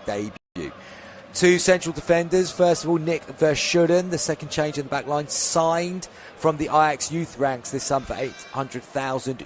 debut. Two central defenders. First of all, Nick Verschuren, the second change in the back line, signed from the Ajax youth ranks this summer for €800,000.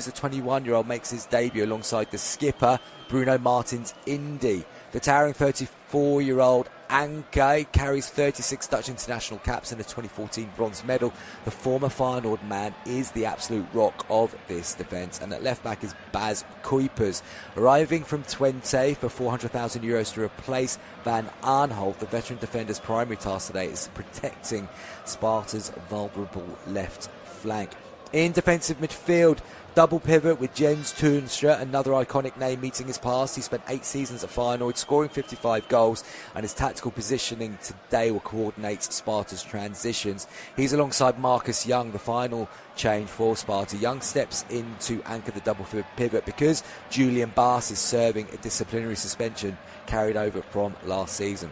The 21-year-old makes his debut alongside the skipper, Bruno Martins Indy. The towering 34-year-old Anke carries 36 Dutch international caps and a 2014 bronze medal. The former Feyenoord man is the absolute rock of this defence. And at left back is Bas Kuipers, arriving from Twente for €400,000 to replace Van Aanholt. The veteran defender's primary task today is protecting Sparta's vulnerable left flank. In defensive midfield, double pivot with Jens Toornstra, another iconic name meeting his past. He spent 8 seasons at Feyenoord, scoring 55 goals, and his tactical positioning today will coordinate Sparta's transitions. He's alongside Marcus Young, the final change for Sparta. Young steps in to anchor the double pivot because Julian Bass is serving a disciplinary suspension carried over from last season.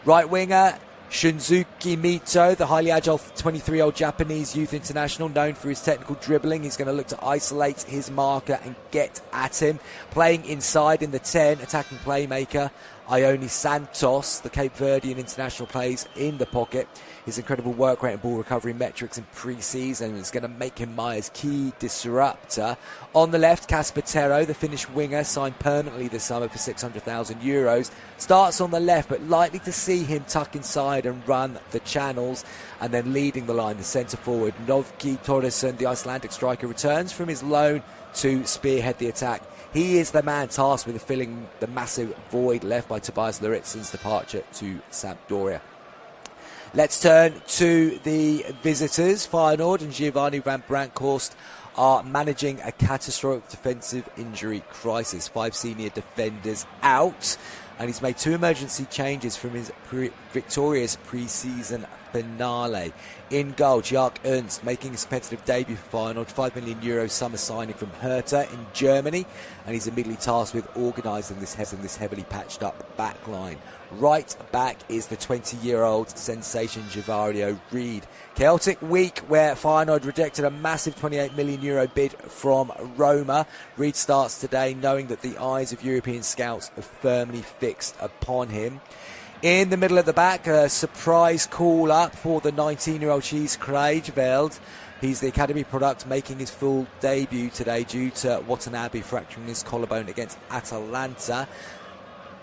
Right winger Shunsuke Mito, the highly agile 23-year-old Japanese youth international, known for his technical dribbling. He's going to look to isolate his marker and get at him. Playing inside in the 10, attacking playmaker Ione Santos, the Cape Verdean international, plays in the pocket. His incredible work rate and ball recovery metrics in pre-season is going to make him Maya's key disruptor. On the left, Casper Terro, the Finnish winger, signed permanently this summer for €600,000. Starts on the left, but likely to see him tuck inside and run the channels. And then leading the line, the centre forward, Novki Torresson, the Icelandic striker, returns from his loan to spearhead the attack. He is the man tasked with filling the massive void left by Tobias Laritsen's departure to Sampdoria. Let's turn to the visitors. Feyenoord and Giovanni van Bronckhorst are managing a catastrophic defensive injury crisis. 5 senior defenders out, and he's made 2 emergency changes from his victorious pre-season finale. In goal, Jörg Ernst making his competitive debut for Feyenoord, €5 million summer signing from Hertha in Germany, and he's immediately tasked with organising this heavily patched up back line. Right back is the 20-year-old sensation Javario Reed. Chaotic week where Feyenoord rejected a massive €28 million bid from Roma. Reed starts today knowing that the eyes of European scouts are firmly fixed upon him. In the middle of the back, a surprise call-up for the 19-year-old Cheese Krejveld. He's the academy product, making his full debut today due to Watanabe fracturing his collarbone against Atalanta.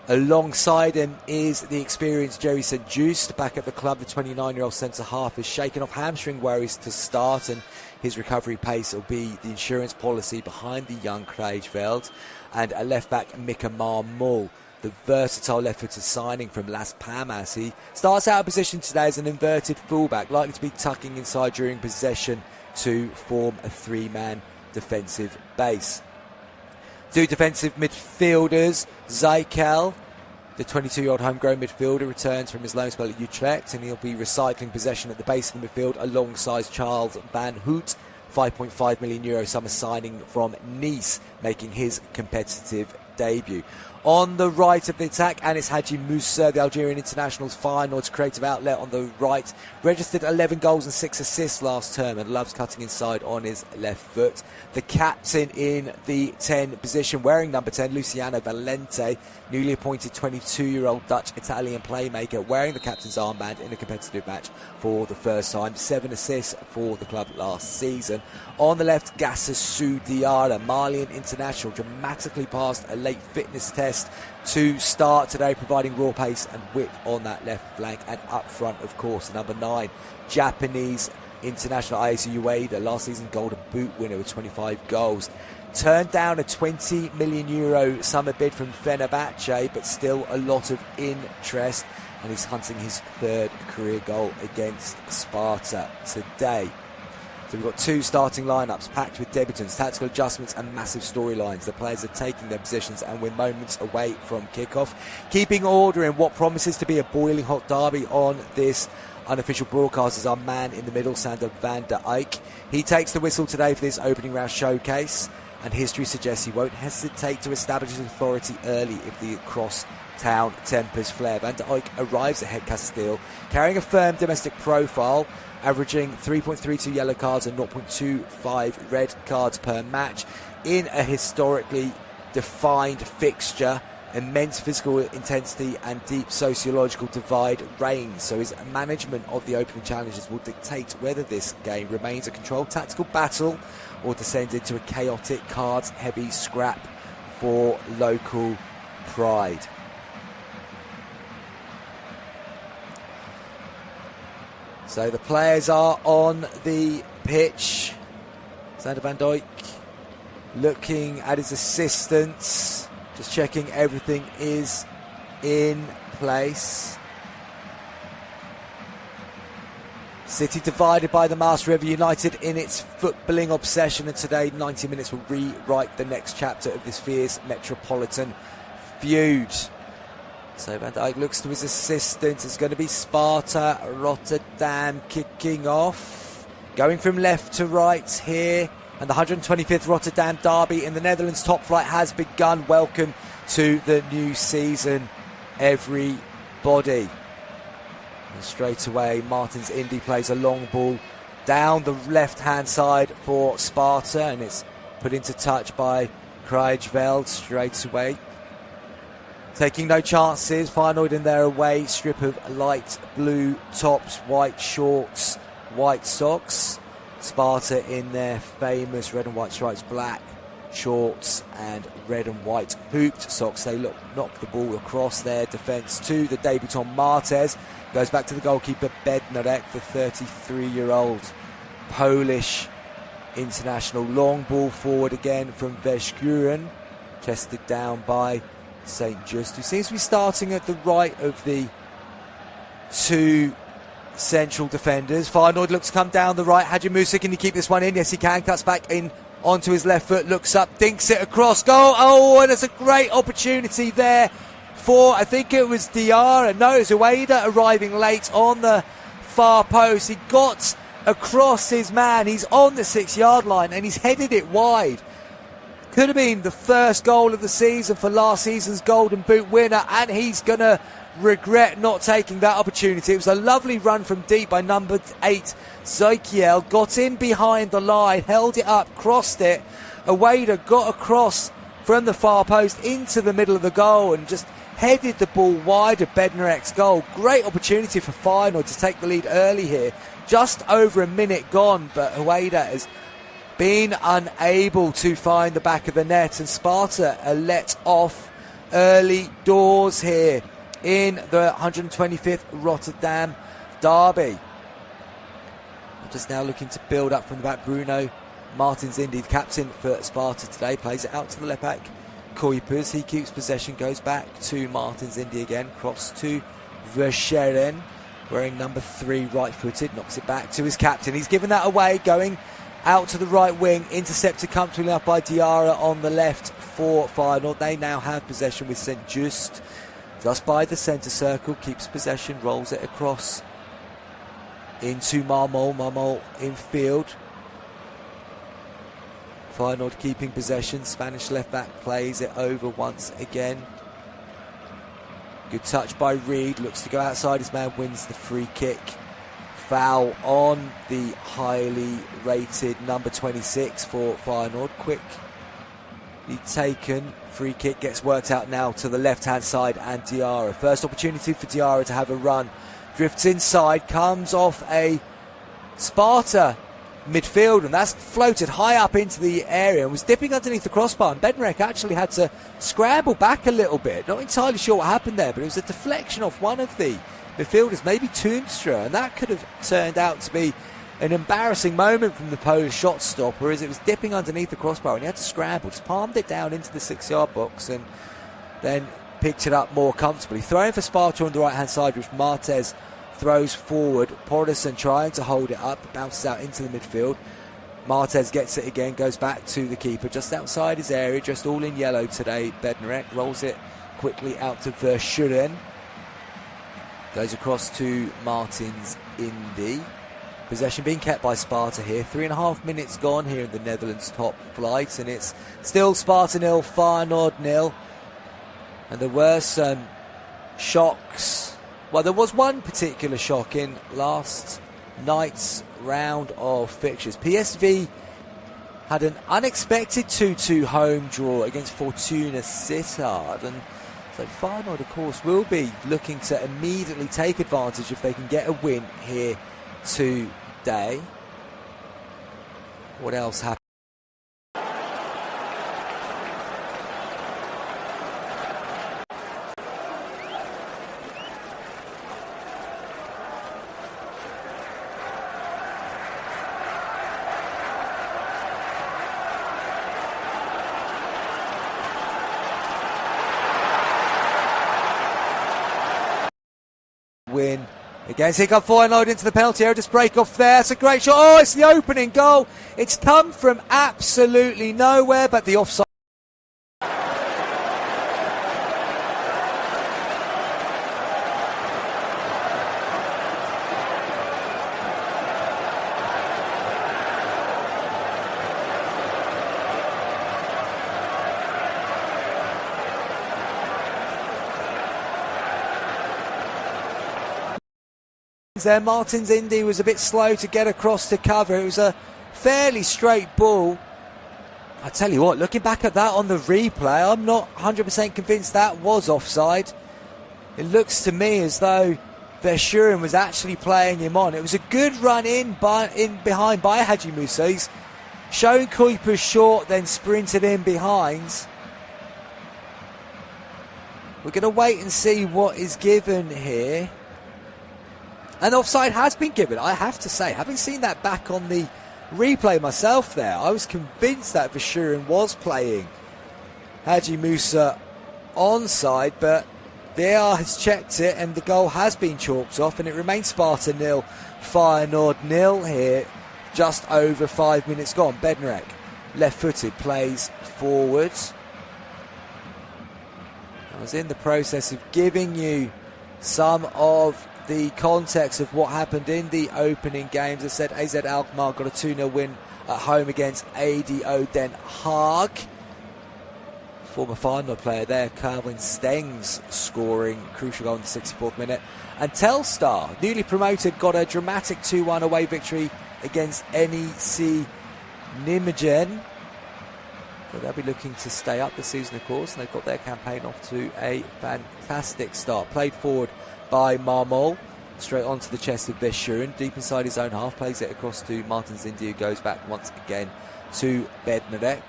Alongside him is the experienced Jerry St. Just. Back at the club, the 29-year-old centre-half has shaken off hamstring worries to start, and his recovery pace will be the insurance policy behind the young Krejveld. And a left-back, Mika Marmol, the versatile left-footed signing from Las Palmas. He starts out of position today as an inverted fullback, likely to be tucking inside during possession to form a 3-man defensive base. 2 defensive midfielders, Zijkel, the 22-year-old homegrown midfielder, returns from his loan spell at Utrecht, and he'll be recycling possession at the base of the midfield alongside Charles Van Hout, €5.5 million summer signing from Nice, making his competitive debut. On the right of the attack, Anis Hadji Moussa, the Algerian international's Feyenoord's creative outlet on the right, registered 11 goals and 6 assists last term and loves cutting inside on his left foot. The captain in the 10 position, wearing number 10, Luciano Valente, newly appointed 22-year-old Dutch-Italian playmaker, wearing the captain's armband in a competitive match for the first time. 7 assists for the club last season. On the left, Gassou Diarra, Malian international, dramatically passed a late fitness test to start today, providing raw pace and whip on that left flank. And up front, of course, number 9, Japanese international Ayase Ueda, last season Golden Boot winner with 25 goals. Turned down a €20 million summer bid from Fenerbahce, but still a lot of interest, and he's hunting his 3rd career goal against Sparta today. So we've got 2 starting lineups packed with debutants, tactical adjustments and massive storylines. The players are taking their positions and we're moments away from kickoff. Keeping order in what promises to be a boiling hot derby on this unofficial broadcast is our man in the middle, Sander van der Eyck. He takes the whistle today for this opening round showcase, and history suggests he won't hesitate to establish his authority early if the cross-town tempers flare. Van der Eyck arrives at Het Kasteel carrying a firm domestic profile, averaging 3.32 yellow cards and 0.25 red cards per match in a historically defined fixture. immense physical intensity and deep sociological divide reigns, so his management of the opening challenges will dictate whether this game remains a controlled tactical battle or descends into a chaotic, cards-heavy scrap for local pride. So the players are on the pitch. Sander van Dijk looking at his assistants, just checking everything is in place. City divided by the Maas River United in its footballing obsession, and today 90 minutes will rewrite the next chapter of this fierce metropolitan feud. So Van Dijk looks to his assistant. It's going to be Sparta Rotterdam kicking off, going from left to right here, and the 125th Rotterdam derby in the Netherlands top flight has begun. Welcome to the new season, everybody. And straight away, Martins Indy plays a long ball down the left-hand side for Sparta, and it's put into touch by Krijveld straight away. Taking no chances, Feyenoord in their away strip of light blue tops, white shorts, white socks. Sparta in their famous red and white stripes, black shorts and red and white hooped socks. They knock the ball across their defence to the debutant Martes. Goes back to the goalkeeper Bednarek, the 33-year-old Polish international. Long ball forward again from Verschuren, chested down by St. Just, who seems to be starting at the right of the two central defenders. Feyenoord looks to come down the right. Hadji Musa, can he keep this one in? Yes, he can. Cuts back in onto his left foot, looks up, dinks it across, goal. Oh, and it's a great opportunity there for, I think it was Diarra. No, it's Ueda arriving late on the far post. He got across his man. He's on the 6-yard line and he's headed it wide. Could have been the first goal of the season for last season's Golden Boot winner, and he's going to regret not taking that opportunity. It was a lovely run from deep by number 8, Zykiel. Got in behind the line, held it up, crossed it. Ueda got across from the far post into the middle of the goal and just headed the ball wide of Bednarek's goal. Great opportunity for Feyenoord to take the lead early here. Just over a minute gone, but Ueda has been unable to find the back of the net, and Sparta are let off early doors here in the 125th Rotterdam derby. Just now looking to build up from the back. Bruno Martins Indy, the captain for Sparta today, plays it out to the left back Kuipers. He keeps possession, goes back to Martins Indy again, cross to Verschuren, wearing number 3, right-footed, knocks it back to his captain. He's given that away, going out to the right wing, intercepted comfortably enough by Diarra on the left for Feyenoord. They now have possession with St. Just by the centre circle, keeps possession, rolls it across into Marmol. Marmol in field. Feyenoord keeping possession. Spanish left back plays it over once again. Good touch by Reed, looks to go outside his man, wins the free kick. Foul on the highly rated number 26 for Feyenoord. Quickly taken. Free kick gets worked out now to the left-hand side, and Diarra. First opportunity for Diarra to have a run. Drifts inside, comes off a Sparta midfield, and that's floated high up into the area and was dipping underneath the crossbar. And Bednarek actually had to scramble back a little bit. Not entirely sure what happened there, but it was a deflection off one of the midfielders, maybe Toonstra, and that could have turned out to be an embarrassing moment from the Polish shot stopper, as it was dipping underneath the crossbar and he had to scramble, just palmed it down into the 6-yard box and then picked it up more comfortably. Throwing for Sparta on the right hand side, which Martes throws forward. Porterson trying to hold it up, bounces out into the midfield. Martes gets it again, goes back to the keeper just outside his area, just all in yellow today. Bednarek rolls it quickly out to Verschuren. Goes across to Martins Indy. Possession being kept by Sparta here. 3.5 minutes gone here in the Netherlands top flight, and it's still Sparta 0, Feyenoord 0. And there were some shocks. Well, there was one particular shock in last night's round of fixtures. PSV had an unexpected 2-2 home draw against Fortuna Sittard, and So Feyenoord, of course, will be looking to immediately take advantage if they can get a win here today. What else happened? Win against Hiccup Feyenoord into the penalty area. Just break off there. It's a great shot. Oh, it's the opening goal. It's come from absolutely nowhere, but the offside. There, Martins Indy was a bit slow to get across to cover. It was a fairly straight ball. I tell you what, looking back at that on the replay, I'm not 100% convinced that was offside. It looks to me as though Verschuren was actually playing him on. It was a good run in behind by Haji Musa. He's shown Kuiper short, then sprinted in behind. We're going to wait and see what is given here. And offside has been given, I have to say. Having seen that back on the replay myself there, I was convinced that Verschuren was playing Haji Musa onside, but VAR has checked it and the goal has been chalked off, and it remains Sparta 0, Feyenoord 0 here, just over 5 minutes gone. Bednarek, left-footed, plays forwards. I was in the process of giving you some of the context of what happened in the opening games. I said AZ Alkmaar got a 2-0 win at home against ADO Den Haag. Former Feyenoord player there, Calvin Stengs, scoring crucial goal in the 64th minute. And Telstar, newly promoted, got a dramatic 2-1 away victory against NEC Nijmegen. So they'll be looking to stay up this season, of course, and they've got their campaign off to a fantastic start. Played forward by Marmol, straight onto the chest of Verschuren, deep inside his own half, plays it across to Martins Indy, who goes back once again to Bednarek.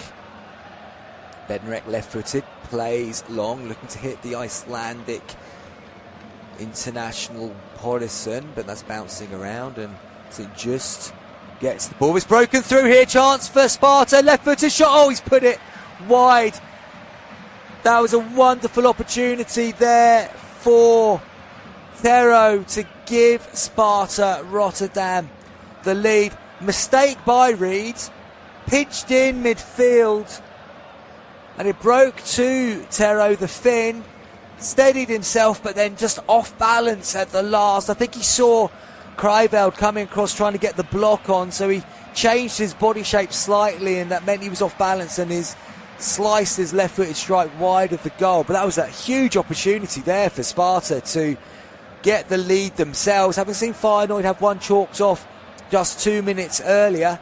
Bednarek left-footed, plays long, looking to hit the Icelandic international Porison, but that's bouncing around, and so it just gets the ball. It's broken through here, chance for Sparta, left-footed shot, oh, he's put it wide. That was a wonderful opportunity there for Thero to give Sparta Rotterdam the lead. Mistake by Reed, pitched in midfield, and it broke to Thero, the Finn, steadied himself, but then just off balance at the last. I think he saw Kriveld coming across trying to get the block on, so he changed his body shape slightly, and that meant he was off balance, and sliced his left-footed strike wide of the goal. But that was a huge opportunity there for Sparta to get the lead themselves. Having seen Feyenoord have one chalked off just 2 minutes earlier,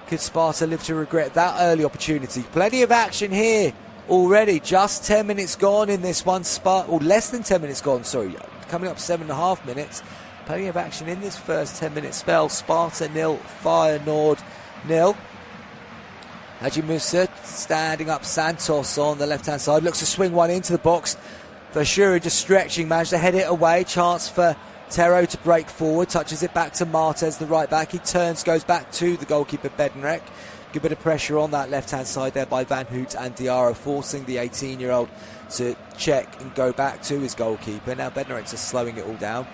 could Sparta live to regret that early opportunity? Plenty of action here already. Just 10 minutes gone in this one. Or less than 10 minutes gone, sorry. Coming up 7.5 minutes. Plenty of action in this first 10-minute spell. Sparta 0, Feyenoord 0. Haji Musa standing up Santos on the left-hand side. Looks to swing one into the box. Verschuren just stretching, managed to head it away. Chance for Thero to break forward. Touches it back to Martez, the right back. He turns, goes back to the goalkeeper Bednarek. Good bit of pressure on that left-hand side there by Van Hoot and Diarra, forcing the 18-year-old to check and go back to his goalkeeper. Now Bednarek's just slowing it all down,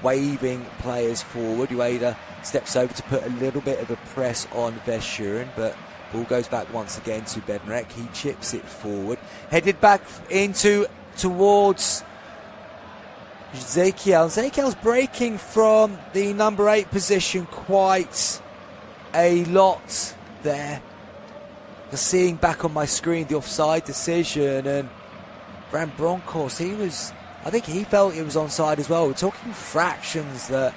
waving players forward. Ueda steps over to put a little bit of a press on Verschuren, but ball goes back once again to Bednarek. He chips it forward. Headed back towards Zekiel. Zekiel's breaking from the number 8 position quite a lot there. Just seeing back on my screen the offside decision, and Van Bronckhorst, I think he felt it was onside as well. We're talking fractions that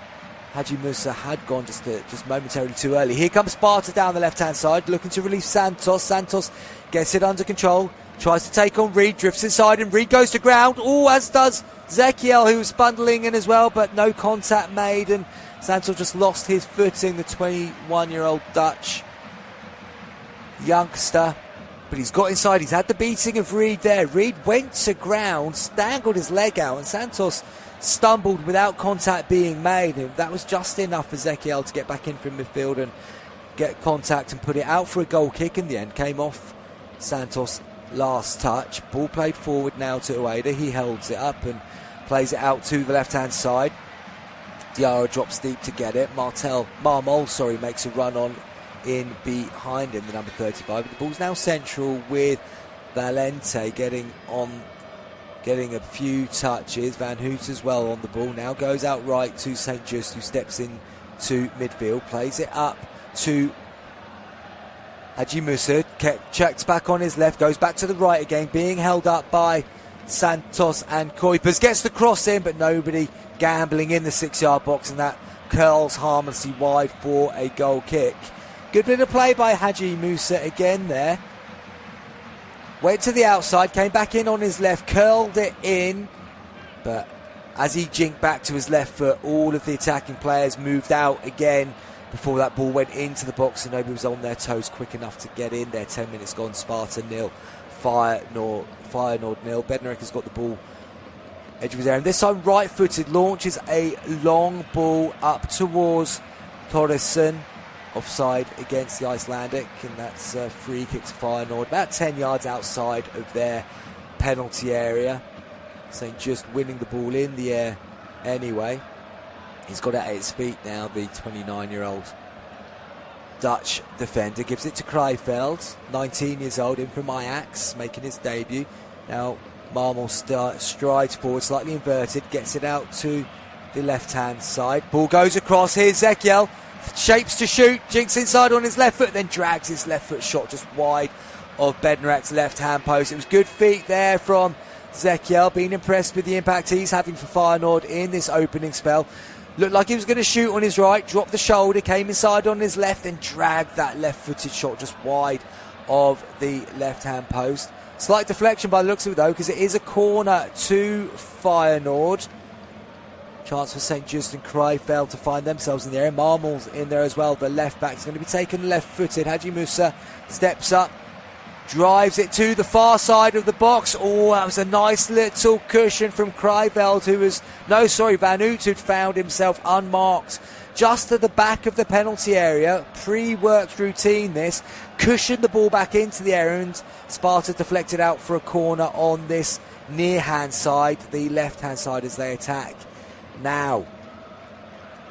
Haji Musa had gone just momentarily too early. Here comes Sparta down the left-hand side, looking to release Santos. Santos gets it under control. Tries to take on Reed, drifts inside, and Reed goes to ground. Oh, as does Zekiel, who was bundling in as well, but no contact made, and Santos just lost his footing, the 21-year-old Dutch youngster. But he's got inside, he's had the beating of Reed there. Reed went to ground, dangled his leg out, and Santos stumbled without contact being made. And that was just enough for Zekiel to get back in from midfield and get contact and put it out for a goal kick. In the end, came off Santos' last touch. Ball played forward now to Ueda. He holds it up and plays it out to the left-hand side. Diarra drops deep to get it. Marmol makes a run on in behind him, the number 35. But the ball's now central with Valente getting a few touches. Van Hoot as well on the ball. Now goes out right to St. Just, who steps in to midfield, plays it up to Haji Musa, checks back on his left, goes back to the right again, being held up by Santos and Kuipers, gets the cross in, but nobody gambling in the 6-yard box, and that curls harmlessly wide for a goal kick. Good bit of play by Haji Musa again there. Went to the outside, came back in on his left, curled it in, but as he jinked back to his left foot, all of the attacking players moved out again before that ball went into the box, and nobody was on their toes quick enough to get in there. 10 minutes gone, Sparta 0, Feyenoord 0. Bednarek has got the ball edge of his area, and this time right-footed, launches a long ball up towards Torresson. Offside against the Icelandic, and that's a free kick to Feyenoord, about 10 yards outside of their penalty area. St. Just winning the ball in the air anyway. He's got it at his feet now, the 29-year-old Dutch defender. Gives it to Krefeld, 19 years old, in from Ajax, making his debut. Now Marmol strides forward, slightly inverted, gets it out to the left-hand side. Ball goes across, here's Zekiel. Shapes to shoot, jinks inside on his left foot, then drags his left foot shot just wide of Bednarek's left-hand post. It was good feet there from Zekiel, being impressed with the impact he's having for Feyenoord in this opening spell. Looked like he was going to shoot on his right, dropped the shoulder, came inside on his left, and dragged that left-footed shot just wide of the left-hand post. Slight deflection by the looks of it though, because it is a corner to Feyenoord. Chance for St. Just and Krefeld to find themselves in the area. Marmol's in there as well. The left back is going to be taken left-footed. Haji Musa steps up, drives it to the far side of the box. Oh, that was a nice little cushion from Krefeld, Van Hoot, who'd found himself unmarked just at the back of the penalty area. Pre-worked routine this. Cushioned the ball back into the area, and Sparta deflected out for a corner on this near-hand side, the left-hand side as they attack. Now,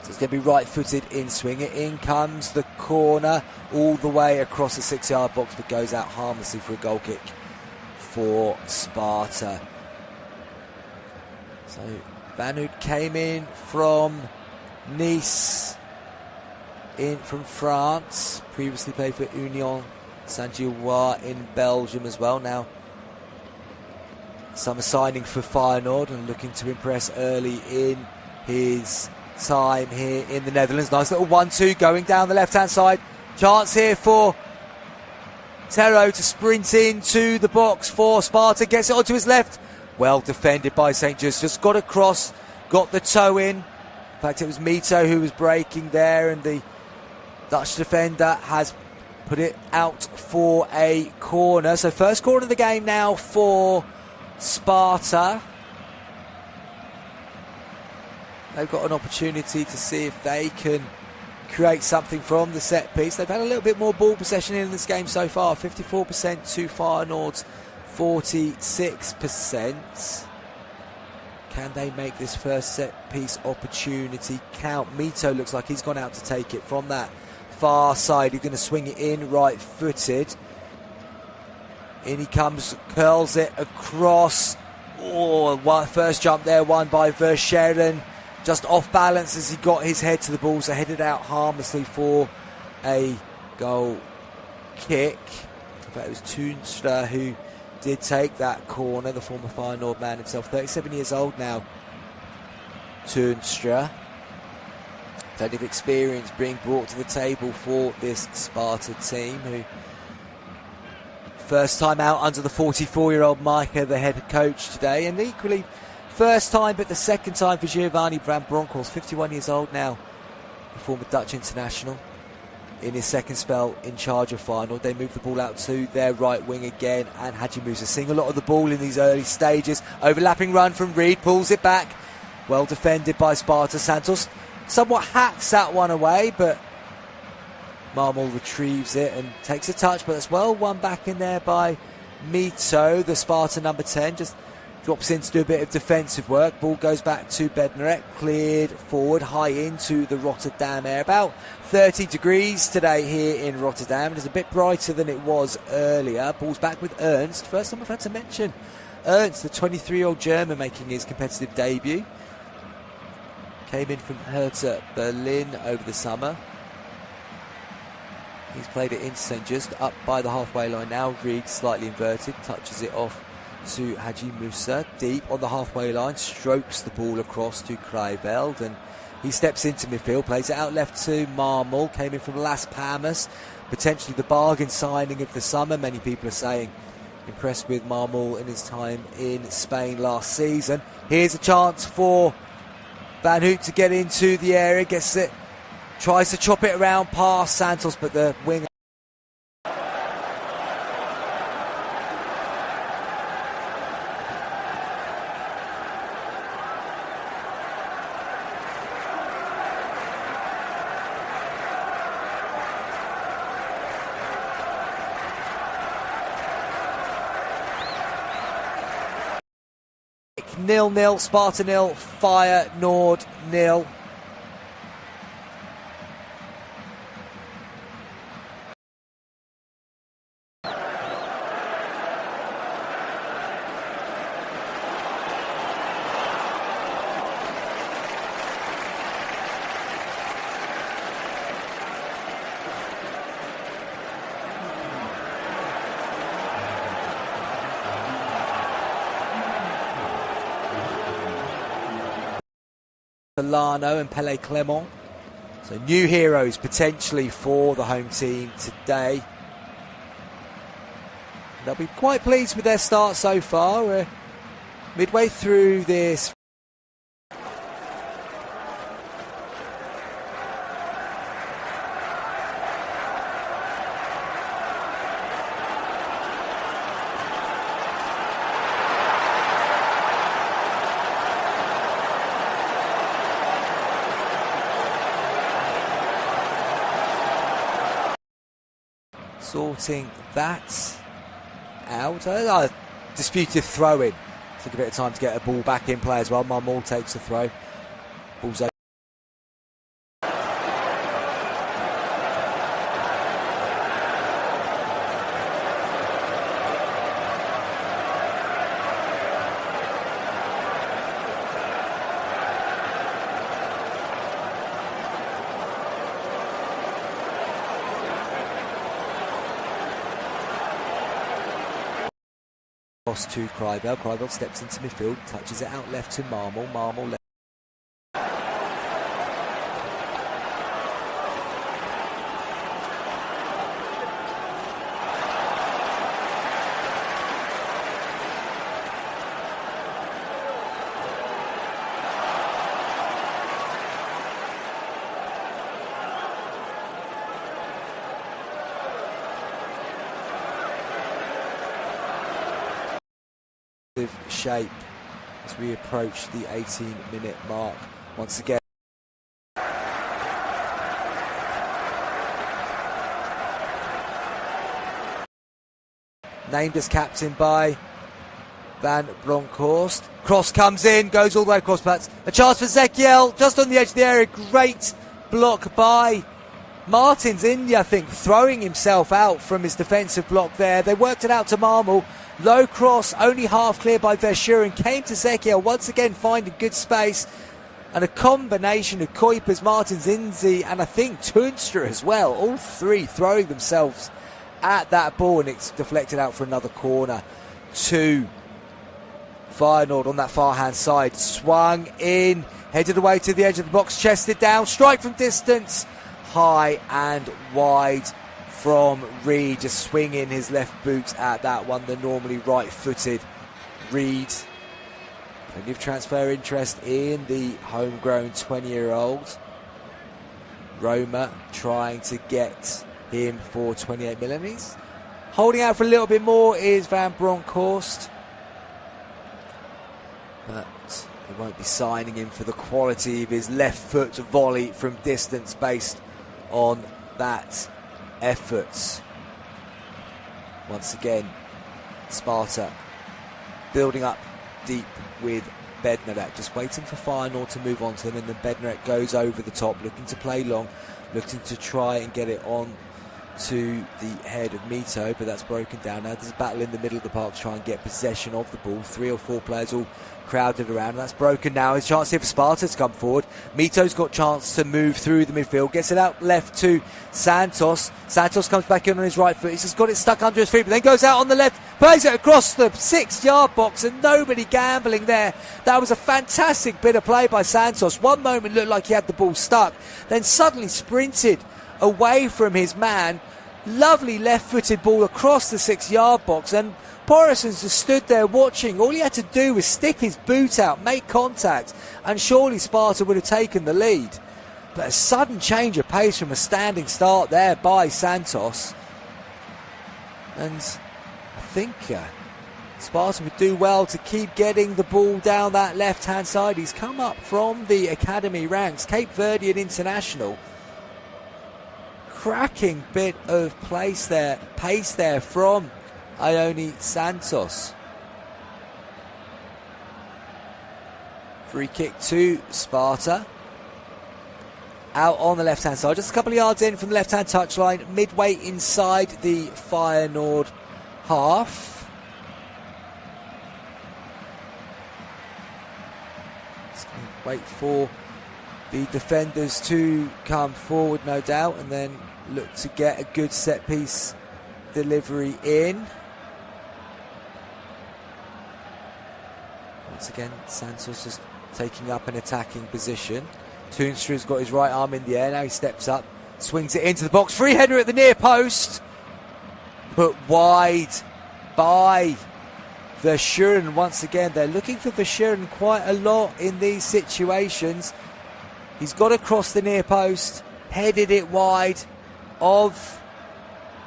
so it's going to be right-footed in swing. In comes the corner all the way across the 6-yard box, but goes out harmlessly for a goal kick for Sparta. So Van Hoot came in from Nice, in from France. Previously played for Union Saint-Gilloise in Belgium as well. Now summer signing for Feyenoord and looking to impress early in his time here in the Netherlands. Nice little 1-2 going down the left-hand side. Chance here for Terro to sprint into the box for Sparta. Gets it onto his left. Well defended by St. Just got across, got the toe in. In fact, it was Mito who was breaking there, and the Dutch defender has put it out for a corner. So first corner of the game now for Sparta. They've got an opportunity to see if they can create something from the set piece. They've had a little bit more ball possession in this game so far, 54% to Feyenoord's 46%. Can they make this first set piece opportunity count? Mito looks like he's gone out to take it from that far side. He's going to swing it in right-footed. In he comes, curls it across. Oh, first jump there, won by Verscheren. Just off balance as he got his head to the ball, so headed out harmlessly for a goal kick. In fact, it was Toonstra who did take that corner, the former Feyenoord man himself. 37 years old now, Toonstra. Plenty of experience being brought to the table for this Sparta team, who First time out under the 44-year-old Micah, the head coach today, and equally first time but the second time for Giovanni van Bronckhorst, 51 years old now, the former Dutch international, in his second spell in charge of Feyenoord. They move the ball out to their right wing again, and Haji Musa seeing a lot of the ball in these early stages. Overlapping run from Reed, pulls it back, well defended by Sparta. Santos somewhat hacks that one away, but Marmol retrieves it and takes a touch, but that's well won back in there by Mito, the Sparta number 10. Just drops in to do a bit of defensive work. Ball goes back to Bednarek, cleared forward, high into the Rotterdam air. About 30 degrees today here in Rotterdam. It is a bit brighter than it was earlier. Ball's back with Ernst. First time I've had to mention Ernst, the 23-year-old German, making his competitive debut. Came in from Hertha Berlin over the summer. He's played it in just up by the halfway line now. Reed slightly inverted, touches it off to Haji Musa, deep on the halfway line, strokes the ball across to Krijveld, and he steps into midfield, plays it out left to Marmol. Came in from Las Palmas, potentially the bargain signing of the summer. Many people are saying impressed with Marmol in his time in Spain last season. Here's a chance for Van Hoot to get into the area, gets it, tries to chop it around past Santos, but the winger. Nil-nil, Sparta nil, Feyenoord nil. Solano and Pele Clement. So new heroes potentially for the home team today. They'll be quite pleased with their start so far. We're midway through this. Sorting that out. Disputed throw-in. Took a bit of time to get a ball back in play as well. Marmol takes the throw. Ball's over. To Krijveld. Krijveld steps into midfield, touches it out left to Marmol. Marmol left. Shape as we approach the 18-minute mark once again. Named as captain by Van Bronckhorst. Cross comes in, goes all the way across. That's a chance for Zekiel just on the edge of the area. Great block by Martins India, I think, throwing himself out from his defensive block there. They worked it out to Marmol. Low cross, only half clear by Verschuren. Came to Zekiel, once again finding good space. And a combination of Kuipers, Martins Inzi, and I think Tunstra as well. All three throwing themselves at that ball, and it's deflected out for another corner to Feyenoord on that far-hand side. Swung in, headed away to the edge of the box, chested down, strike from distance, high and wide from Reed, just swinging his left boot at that one, the normally right-footed Reed. Plenty of transfer interest in the homegrown 20-year-old. Roma trying to get him for 28 million. He's holding out for a little bit more is Van Bronckhorst, but he won't be signing him for the quality of his left foot volley from distance based on that effort. Once again, Sparta building up deep with Bednarek, just waiting for Feyenoord to move on to them, and then Bednarek goes over the top, looking to play long, looking to try and get it on to the head of Mito, but that's broken down. Now there's a battle in the middle of the park to try and get possession of the ball. 3 or 4 players all crowded around, and that's broken now. There's a chance here for Sparta to come forward. Mito's got a chance to move through the midfield, gets it out left to Santos. Santos comes back in on his right foot. He's just got it stuck under his feet, but then goes out on the left, plays it across the 6-yard box, and nobody gambling there. That was a fantastic bit of play by Santos. One moment looked like he had the ball stuck, then suddenly sprinted away from his man. Lovely left-footed ball across the 6-yard box, and Porrison's just stood there watching. All he had to do was stick his boot out, make contact, and surely Sparta would have taken the lead. But a sudden change of pace from a standing start there by Santos, and I think Sparta would do well to keep getting the ball down that left-hand side. He's come up from the academy ranks, Cape Verdean international. Cracking bit of pace there from Ione Santos. Free kick to Sparta. Out on the left-hand side, just a couple of yards in from the left-hand touchline, midway inside the Feyenoord half. Just going to wait for the defenders to come forward, no doubt, and then look to get a good set-piece delivery in. Once again, Santos just taking up an attacking position. Toonstra's got his right arm in the air. Now he steps up, swings it into the box. Free header at the near post, put wide by Verschuren. Once again, they're looking for Verschuren quite a lot in these situations. He's got across the near post, headed it wide of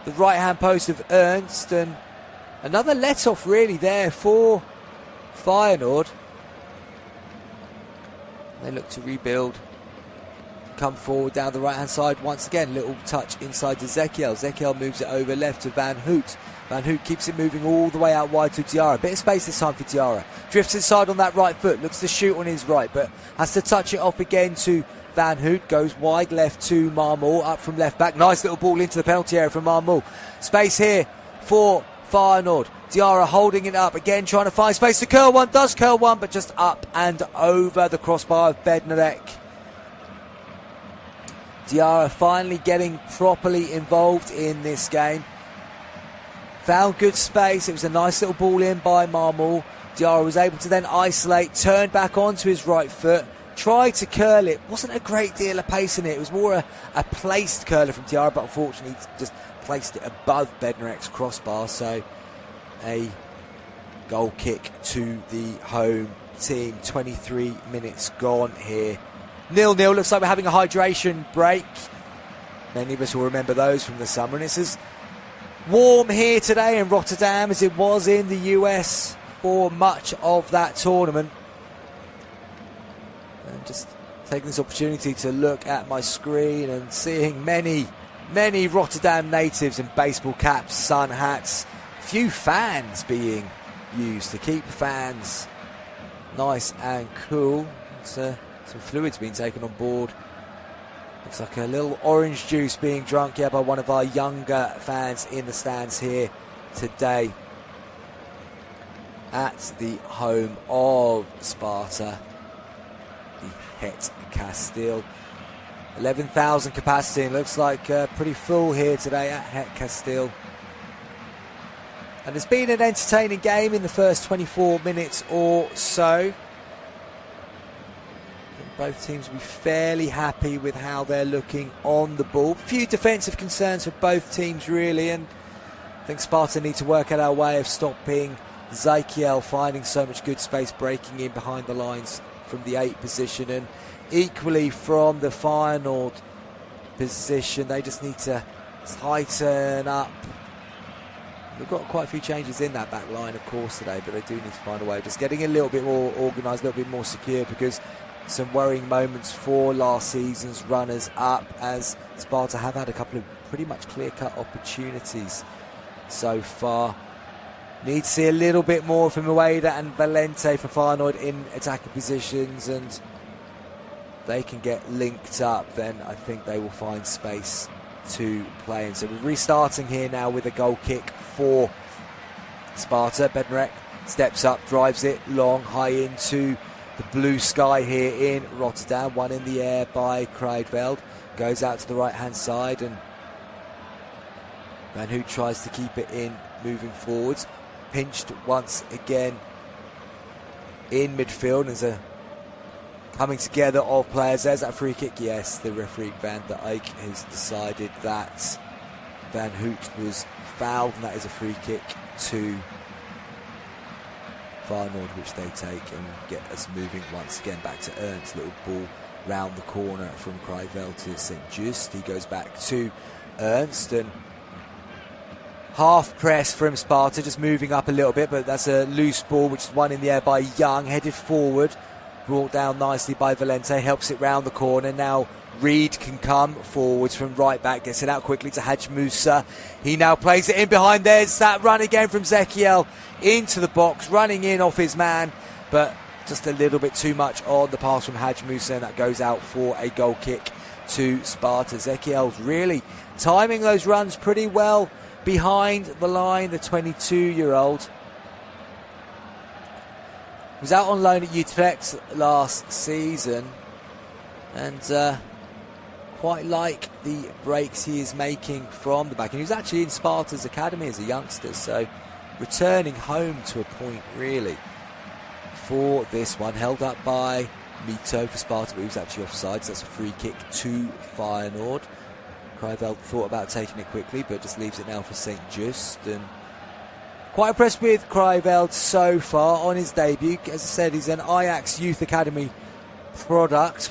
the right-hand post of Ernst, and another let-off really there for Feyenoord. They look to rebuild, come forward down the right-hand side. Once again, little touch inside to Zekiel. Zekiel moves it over left to Van Hoot. Van Hoot keeps it moving all the way out wide to Diarra. Bit of space this time for Diarra. Drifts inside on that right foot, looks to shoot on his right, but has to touch it off again to Van Hoot. Goes wide left to Marmol, up from left back. Nice little ball into the penalty area from Marmol. Space here for Feyenoord. Diarra holding it up again, trying to find space to curl one. Does curl one, but just up and over the crossbar of Bednarek. Diarra finally getting properly involved in this game. Found good space. It was a nice little ball in by Marmol. Diarra was able to then isolate, turn back onto his right foot, tried to curl it. Wasn't a great deal of pace in it. It was more a placed curler from Diarra, but unfortunately just placed it above Bednarek's crossbar. So a goal kick to the home team. 23 minutes gone here. 0-0. Looks like we're having a hydration break. Many of us will remember those from the summer. And it's as warm here today in Rotterdam as it was in the US for much of that tournament. And just taking this opportunity to look at my screen and seeing many Rotterdam natives in baseball caps, sun hats, few fans being used to keep fans nice and cool. Some fluids being taken on board. Looks like a little orange juice being drunk here by one of our younger fans in the stands here today at the home of Sparta, the Het Kasteel. 11,000 capacity, and looks like pretty full here today at Het Kasteel. And it's been an entertaining game in the first 24 minutes or so. both teams will be fairly happy with how they're looking on the ball. Few defensive concerns for both teams, really, and I think Sparta need to work out our way of stopping Ezekiel finding so much good space, breaking in behind the lines from the 8 position, and equally from the Feyenoord position, they just need to tighten up. They've got quite a few changes in that back line, of course, today, but they do need to find a way of just getting a little bit more organised, a little bit more secure, because some worrying moments for last season's runners-up, as Sparta have had a couple of pretty much clear-cut opportunities so far. Need to see a little bit more from Ueda and Valente for Feyenoord in attacking positions, and they can get linked up, then I think they will find space to play in. So we're restarting here now with a goal kick for Sparta. Bednarek steps up, drives it long, high into the blue sky here in Rotterdam. One in the air by Kruidveld. Goes out to the right-hand side, and Van Hout tries to keep it in, moving forwards. Pinched once again in midfield. There's a coming together of players. There's that free kick. Yes, the referee Van der Eyck has decided that Van Hout was fouled, and that is a free kick to Feyenoord, which they take and get us moving once again back to Ernst. Little ball round the corner from Kruidveld to St. Just. He goes back to Ernst, and half press from Sparta, just moving up a little bit, but that's a loose ball, which is one in the air by Young, headed forward, brought down nicely by Valente, helps it round the corner. Now Reed can come forwards from right back, gets it out quickly to Haj Musa. He now plays it in behind. There's that run again from Ezekiel into the box, running in off his man, but just a little bit too much on the pass from Haj Musa, and that goes out for a goal kick to Sparta. Ezekiel's really timing those runs pretty well behind the line, the 22-year-old. Was out on loan at Utrecht last season, and quite like the breaks he is making from the back. And he was actually in Sparta's academy as a youngster, so returning home to a point, really, for this one. Held up by Mito for Sparta, but he was actually offside, so that's a free kick to Feyenoord. Kruidveld thought about taking it quickly, but just leaves it now for St. Just. And quite impressed with Kruidveld so far on his debut. As I said, he's an Ajax Youth Academy product,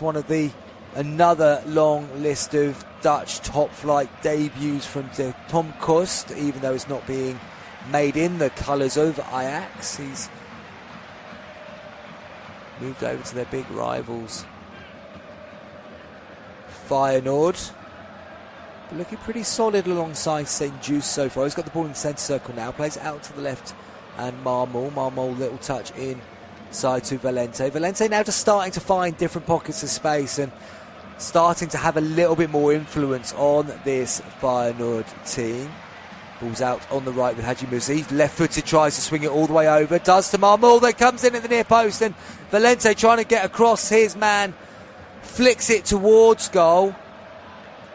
another long list of Dutch top-flight debuts from de Tom Kust, even though it's not being made in the colours of Ajax. He's moved over to their big rivals, Feyenoord. But looking pretty solid alongside St. Just so far. He's got the ball in the centre circle now, plays it out to the left, and Marmol, little touch inside to Valente. Valente now just starting to find different pockets of space and starting to have a little bit more influence on this Feyenoord team. Ball's out on the right with Haji Musa. Left-footed, tries to swing it all the way over. Does to Marmol, that comes in at the near post, and Valente trying to get across his man. Flicks it towards goal,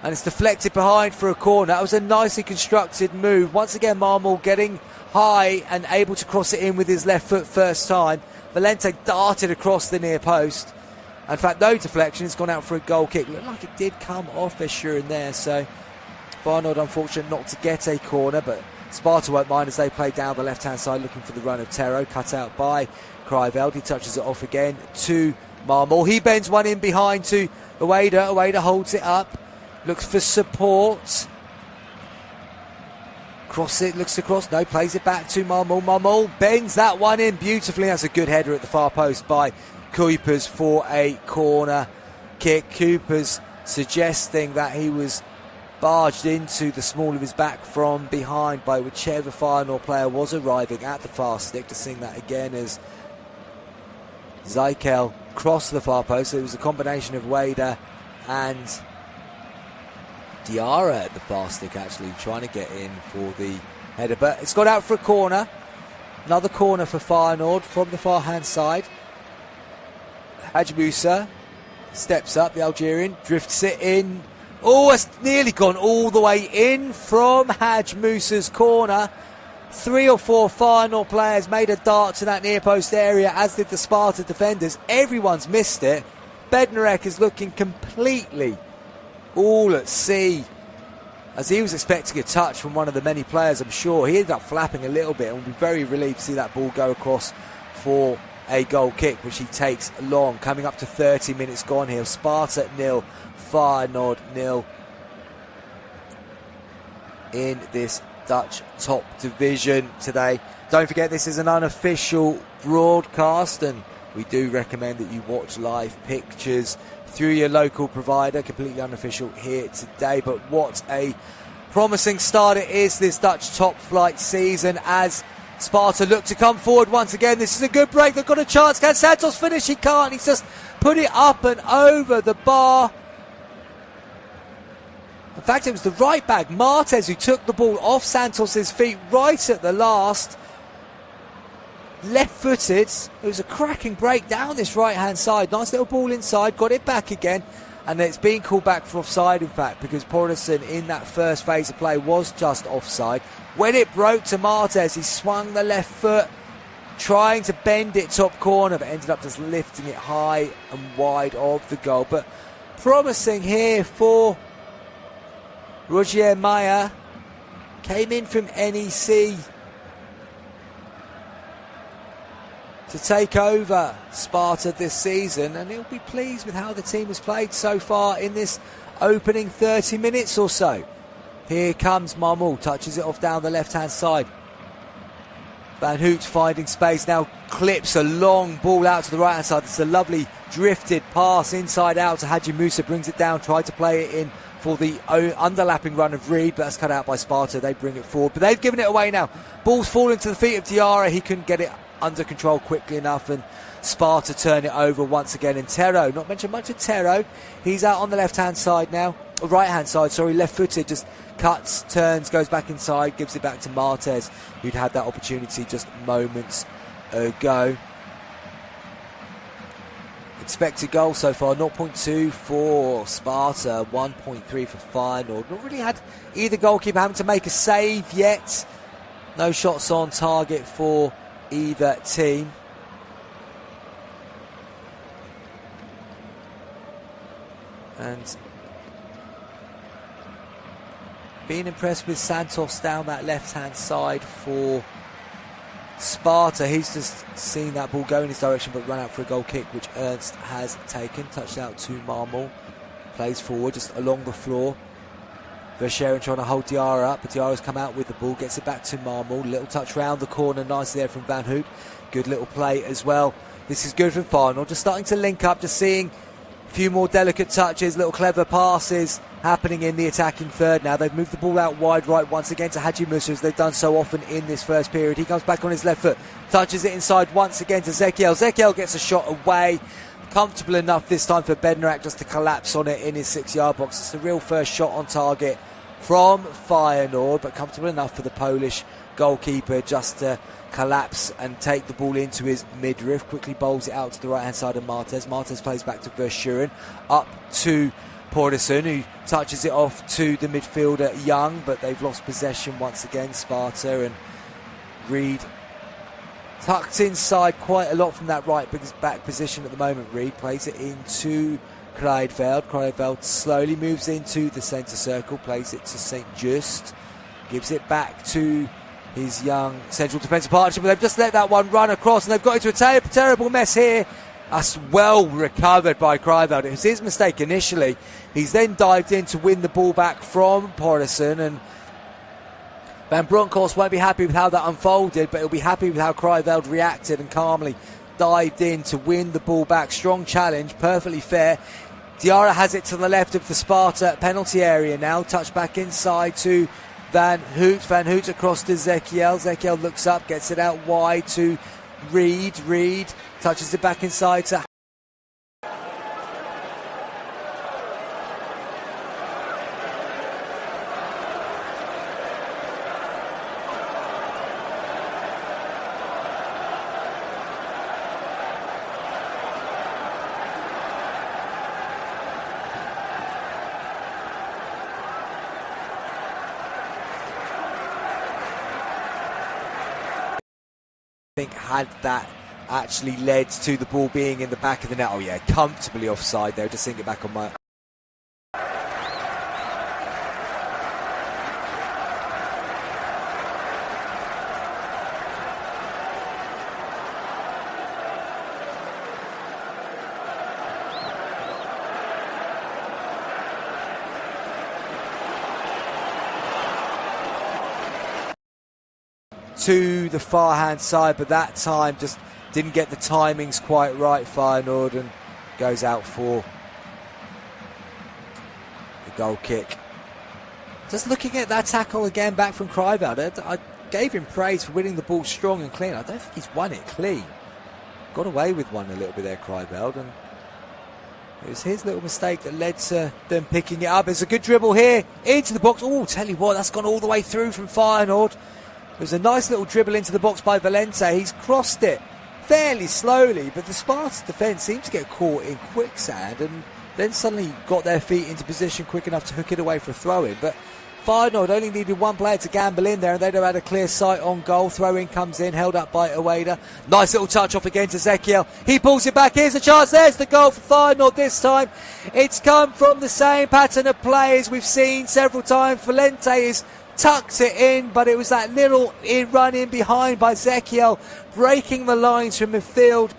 and it's deflected behind for a corner. That was a nicely constructed move. Once again, Marmol getting high and able to cross it in with his left foot first time. Valente darted across the near post. In fact, no deflection. It's gone out for a goal kick. Looked like it did come off Eschuren there, so Feyenoord unfortunate not to get a corner, but Sparta won't mind as they play down the left-hand side looking for the run of Terro. Cut out by Kruidveld. He touches it off again to Marmol. He bends one in behind to Ueda. Ueda holds it up. Looks for support. Cross it, looks to cross. No, plays it back to Marmol. Marmol bends that one in beautifully. That's a good header at the far post by Kuipers for a corner kick. Kuipers suggesting that he was barged into the small of his back from behind by whichever Feyenoord player was arriving at the far stick. To seeing that again as Zykel crossed the far post. So it was a combination of Ueda and Diarra at the far stick, actually trying to get in for the header, but it's got out for a corner. Another corner for Feyenoord from the far hand side. Haj Musa steps up, the Algerian drifts it in. Oh, it's nearly gone all the way in from Haj Musa's corner. 3 or 4 Feyenoord players made a dart to that near post area, as did the Sparta defenders. Everyone's missed it, Bednarek is looking completely all at sea, as he was expecting a touch from one of the many players, I'm sure. He ended up flapping a little bit and will be very relieved to see that ball go across for a goal kick, which he takes long. Coming up to 30 minutes gone here. Sparta 0, Feyenoord 0 in this Dutch top division today. Don't forget, this is an unofficial broadcast, and we do recommend that you watch live pictures through your local provider. Completely unofficial here today, but what a promising start it is, this Dutch top flight season, as Sparta look to come forward once again. This is a good break. They've got a chance. Can Santos finish? He can't. He's just put it up and over the bar. In fact, it was the right back, Martez, who took the ball off Santos's feet right at the last. Left-footed. It was a cracking break down this right-hand side. Nice little ball inside. Got it back again. And it's being called back for offside, in fact, because Porterson in that first phase of play was just offside. When it broke to Martez, he swung the left foot, trying to bend it top corner, but ended up just lifting it high and wide of the goal. But promising here for Roger Meyer. Came in from NEC to take over Sparta this season, and he'll be pleased with how the team has played so far in this opening 30 minutes or so. Here comes Marmul, touches it off down the left-hand side. Van Hoot finding space, now clips a long ball out to the right-hand side. It's a lovely drifted pass inside out to Haji Musa, brings it down, tried to play it in for the underlapping run of Reed, but that's cut out by Sparta. They bring it forward, but they've given it away now. Ball's falling to the feet of Diarra. He couldn't get it under control quickly enough, and Sparta turn it over once again. And Tero, not mentioned much of Tero. He's out on the left-hand side now. Right-hand side, sorry, left-footed, just cuts, turns, goes back inside, gives it back to Martez, who'd had that opportunity just moments ago. Expected goal so far, 0.2 for Sparta, 1.3 for Feyenoord. Not really had either goalkeeper having to make a save yet. No shots on target for either team. And being impressed with Santos down that left-hand side for Sparta. He's just seen that ball go in his direction but run out for a goal kick, which Ernst has taken. Touched out to Marmul. Plays forward just along the floor. Verscheren trying to hold Diarra up, but Diarra's come out with the ball, gets it back to Marmul. Little touch round the corner, nicely there from Van Hoot. Good little play as well. This is good for Feyenoord, just starting to link up, just seeing a few more delicate touches, little clever passes happening in the attacking third now. They've moved the ball out wide right once again to Haji Musa, as they've done so often in this first period. He comes back on his left foot, touches it inside once again to Zekiel. Zekiel gets a shot away. Comfortable enough this time for Bednarek just to collapse on it in his 6-yard box. It's the real first shot on target from Feyenoord, but comfortable enough for the Polish goalkeeper just to collapse and take the ball into his midriff. Quickly bowls it out to the right-hand side of Martez. Martez plays back to Verschuren, up to Porterson, who touches it off to the midfielder Young, but they've lost possession once again, Sparta, and Reed tucked inside quite a lot from that right back position at the moment. Reed plays it into Kruidveld. Kruidveld slowly moves into the centre circle, plays it to St. Just, gives it back to his young central defensive partnership, but they've just let that one run across, and they've got into a terrible mess here. That's well recovered by Kruidveld. It was his mistake initially. He's then dived in to win the ball back from Porterson, and Van Bronckhorst won't be happy with how that unfolded, but he'll be happy with how Kruidveld reacted and calmly dived in to win the ball back. Strong challenge, perfectly fair. Diarra has it to the left of the Sparta penalty area now. Touch back inside to Van Hoot. Van Hoot across to Zekiel. Zekiel looks up, gets it out wide to Reed. Reed touches it back inside to had that actually led to the ball being in the back of the net. Oh yeah, comfortably offside there. Just think it back on my... to the far hand side, but that time just didn't get the timings quite right. Feyenoord, and goes out for the goal kick. Just looking at that tackle again back from Krijveld, I gave him praise for winning the ball strong and clean. I don't think he's won it clean. Got away with one a little bit there, Krijveld, and it was his little mistake that led to them picking it up. It's a good dribble here into the box. Oh, tell you what, that's gone all the way through from Feyenoord. It was a nice little dribble into the box by Valente. He's crossed it fairly slowly, but the Sparta defence seemed to get caught in quicksand and then suddenly got their feet into position quick enough to hook it away for a throw-in. But Feyenoord only needed one player to gamble in there, and they'd have had a clear sight on goal. Throw-in comes in, held up by Ueda. Nice little touch off again to Ezekiel. He pulls it back. Here's a chance. There's the goal for Feyenoord this time. It's come from the same pattern of play as we've seen several times. Valente is tucked it in, but it was that little run in behind by Ezekiel, breaking the lines from midfield.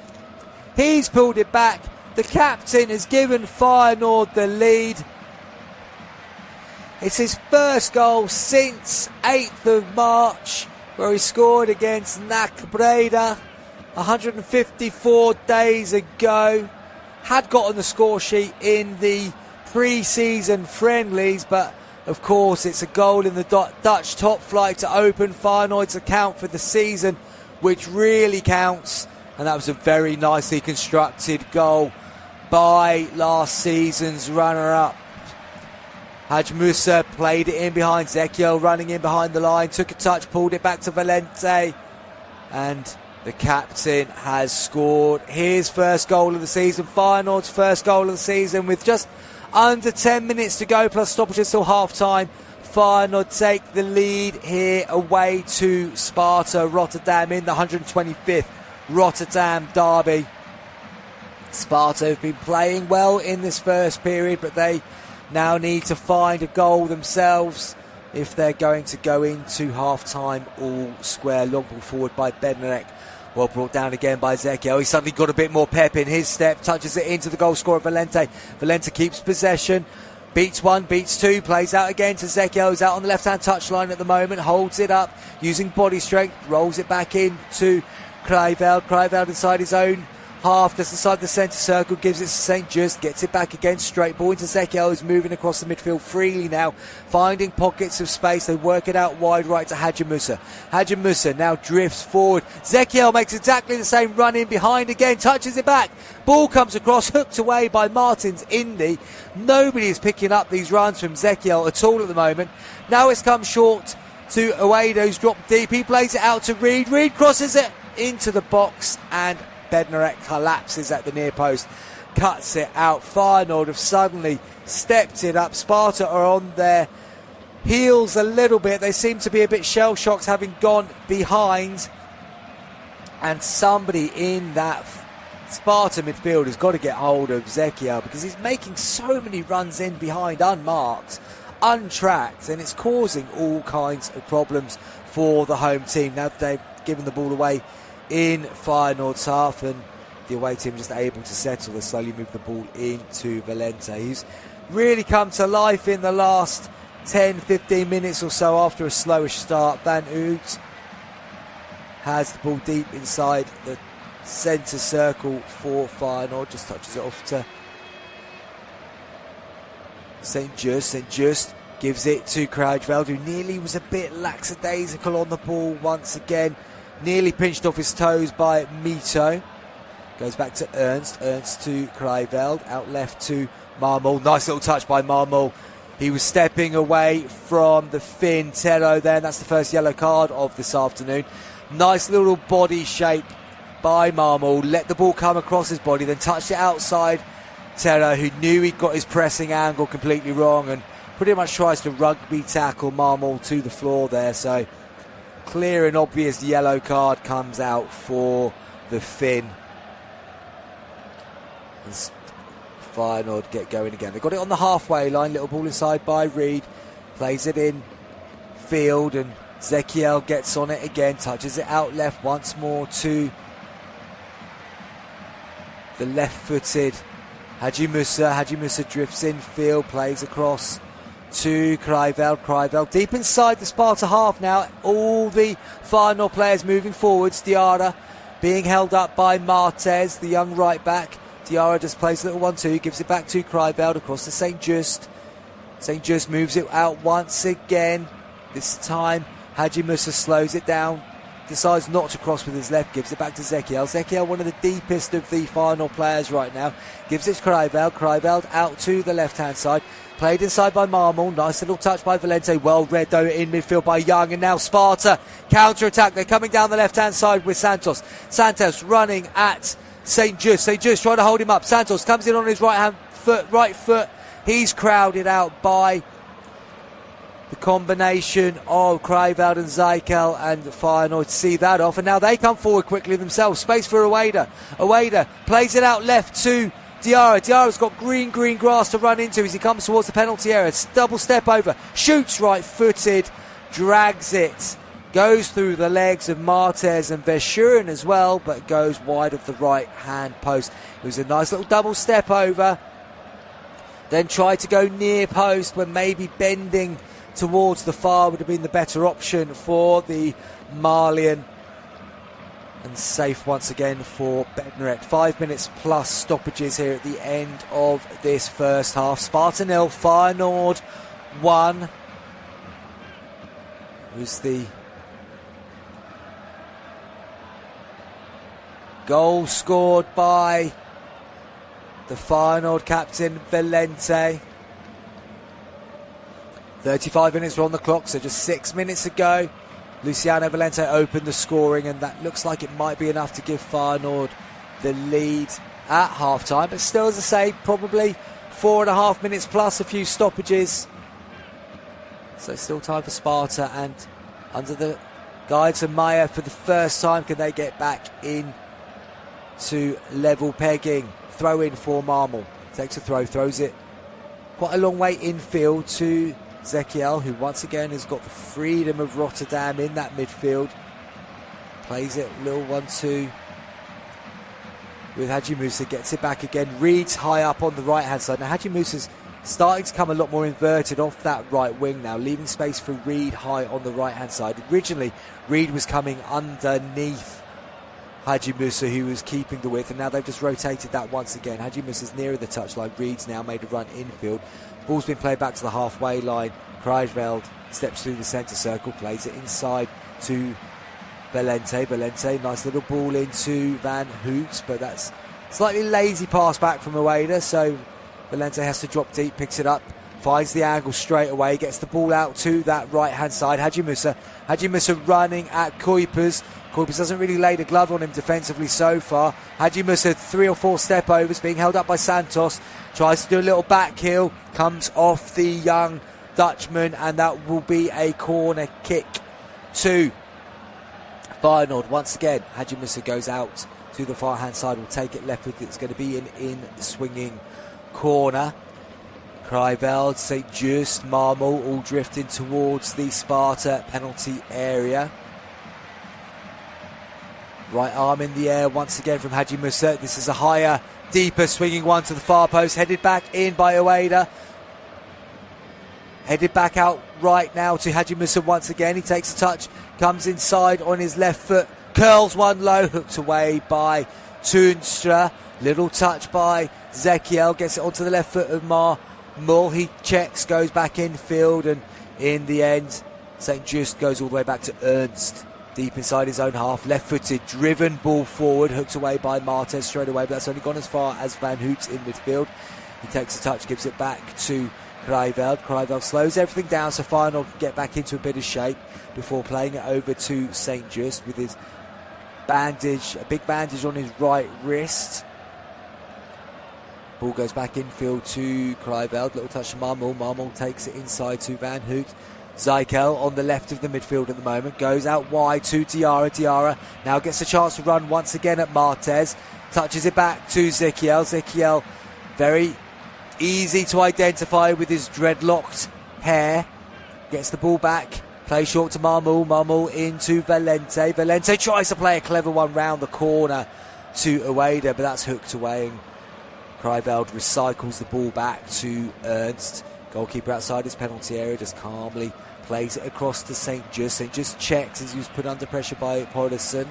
He's pulled it back. The captain has given Feyenoord the lead. It's his first goal since 8th of March, where he scored against NAC Breda 154 days ago. Had got on the score sheet in the pre-season friendlies, but of course, it's a goal in the Dutch top flight to open Feyenoord's account for the season, which really counts. And that was a very nicely constructed goal by last season's runner-up. Haj Musa played it in behind Ezekiel, running in behind the line, took a touch, pulled it back to Valente. And the captain has scored his first goal of the season, Feyenoord's first goal of the season, with just under 10 minutes to go, plus stoppages till half-time. Feyenoord take the lead here away to Sparta Rotterdam in the 125th Rotterdam derby. Sparta have been playing well in this first period, but they now need to find a goal themselves if they're going to go into half-time all square. Long ball forward by Bednarek. Well brought down again by Ezekiel. He's suddenly got a bit more pep in his step. Touches it into the goal scorer, Valente. Valente keeps possession. Beats one, beats two. Plays out again to Ezekiel. He's out on the left-hand touchline at the moment. Holds it up using body strength. Rolls it back in to Krijveld. Krijveld inside his own half, just inside the centre circle, gives it to St. Just, gets it back again, straight ball into Ezekiel, who's moving across the midfield freely now, finding pockets of space. They work it out wide right to Haj Musa. Haj Musa now drifts forward. Ezekiel makes exactly the same run in behind again, touches it back. Ball comes across, hooked away by Martins Indy. Nobody is picking up these runs from Ezekiel at all at the moment. Now it's come short to Ueda, who's dropped deep. He plays it out to Reed. Reed crosses it into the box, and Bednarek collapses at the near post, cuts it out. Feyenoord have suddenly stepped it up. Sparta are on their heels a little bit. They seem to be a bit shell-shocked, having gone behind. And somebody in that Sparta midfield has got to get hold of Ezekiel, because he's making so many runs in behind unmarked, untracked, and it's causing all kinds of problems for the home team. Now they've given the ball away in Feyenoord's half, and the away team just able to settle. They slowly move the ball into Valente, who's really come to life in the last 10-15 minutes or so after a slowish start. Van Oot has the ball deep inside the centre circle for Feyenoord, just touches it off to St. Just. St. Just gives it to Krijveld, who nearly was a bit lackadaisical on the ball once again. Nearly pinched off his toes by Mito. Goes back to Ernst. Ernst to Krijveld. Out left to Marmol. Nice little touch by Marmol. He was stepping away from the Finn Tero then. That's the first yellow card of this afternoon. Nice little body shape by Marmol. Let the ball come across his body, then touched it outside Tero, who knew he'd got his pressing angle completely wrong and pretty much tries to rugby tackle Marmol to the floor there. So clear and obvious yellow card comes out for the Finn. And Feyenoord get going again. They got it on the halfway line. Little ball inside by Reed. Plays it in field, and Zekiel gets on it again. Touches it out left once more to the left-footed Haji Musa. Haji Musa drifts in field. Plays across to Kruijveld. Kruijveld deep inside the Sparta half now. All the Feyenoord players moving forwards. Diarra being held up by Martez, the young right back. Diarra just plays a little 1-2, gives it back to Kruijveld across to St. Just. St. Just moves it out once again. This time Haji Musa slows it down, decides not to cross with his left, gives it back to Zekiel. Zekiel, one of the deepest of the Feyenoord players right now, gives it to Kruijveld. Kruijveld out to the left-hand side. Played inside by Marmol. Nice little touch by Valente. Well read though in midfield by Young. And now Sparta counter-attack. They're coming down the left-hand side with Santos. Santos running at St. Just. St. Just trying to hold him up. Santos comes in on his right foot. He's crowded out by the combination of Kruijveld and Zekiel, and Feyenoord see that off. And now they come forward quickly themselves. Space for Ueda. Ueda plays it out left to Diarra. Diarra's got green grass to run into as he comes towards the penalty area. Double step over. Shoots right-footed. Drags it. Goes through the legs of Martez and Verschuren as well, but goes wide of the right-hand post. It was a nice little double step over. Then tried to go near post when maybe bending towards the far would have been the better option for the Malian. And safe once again for Bednarek. 5 minutes plus stoppages here at the end of this first half. Sparta 0, Feyenoord 1. It was the goal scored by the Feyenoord captain, Valente. 35 minutes were on the clock, so just 6 minutes ago. Luciano Valente opened the scoring, and that looks like it might be enough to give Feyenoord the lead at half-time. But still, as I say, probably 4.5 minutes plus a few stoppages. So still time for Sparta, and under the guidance of Maya for the first time, can they get back in to level pegging? Throw in for Marmol. Takes a throw, throws it quite a long way infield to Zekiel, who once again has got the freedom of Rotterdam in that midfield. Plays it, little 1-2 with Haji Musa, gets it back again. Reed's high up on the right hand side. Now Haji Musa's starting to come a lot more inverted off that right wing now, leaving space for Reed high on the right hand side. Originally Reed was coming underneath Haji Musa, who was keeping the width, and now they've just rotated that once again. Haji Musa's nearer the touchline. Reed's now made a run infield. Ball's been played back to the halfway line. Kruijveld steps through the centre circle, plays it inside to Valente. Valente, nice little ball into Van Hoot, but that's slightly lazy pass back from Ueda, so Valente has to drop deep, picks it up, finds the angle straight away, gets the ball out to that right-hand side. Haji Musa running at Kuipers. Kuipers hasn't really laid a glove on him defensively so far. Haji Musa, 3 or 4 step overs, being held up by Santos. Tries to do a little back heel, comes off the young Dutchman, and that will be a corner kick to Feyenoord. Once again, Haji Musa goes out to the far hand side, will take it left with it. It's going to be an in-swinging corner. Kruijveld, St. Just, Marmol all drifting towards the Sparta penalty area. Right arm in the air once again from Haji Musa. This is a higher, deeper swinging one to the far post. Headed back in by Ueda. Headed back out right now to Haji Musa once again. He takes a touch, comes inside on his left foot, curls one low, hooked away by Toonstra. Little touch by Zekiel, gets it onto the left foot of Marmol. He checks, goes back infield, and in the end, St. Just goes all the way back to Ernst. Deep inside his own half, left-footed, driven ball forward, hooked away by Martez straight away, but that's only gone as far as Van Hoot in midfield. He takes a touch, gives it back to Kruijveld. Kruijveld slows everything down so Feyenoord can get back into a bit of shape before playing it over to St. Just with his bandage, a big bandage on his right wrist. Ball goes back infield to Kruijveld. Little touch to Marmol. Marmol takes it inside to Van Hoot. Zykel on the left of the midfield at the moment, goes out wide to Diarra. Diarra now gets a chance to run once again at Martez, touches it back to Zekiel. Zekiel, very easy to identify with his dreadlocked hair, gets the ball back, plays short to Marmul. Marmul into Valente. Valente tries to play a clever one round the corner to Ueda, but that's hooked away, and Kriveld recycles the ball back to Ernst. Goalkeeper outside his penalty area, just calmly plays it across to St. Just. St. Just checks as he was put under pressure by Podderson.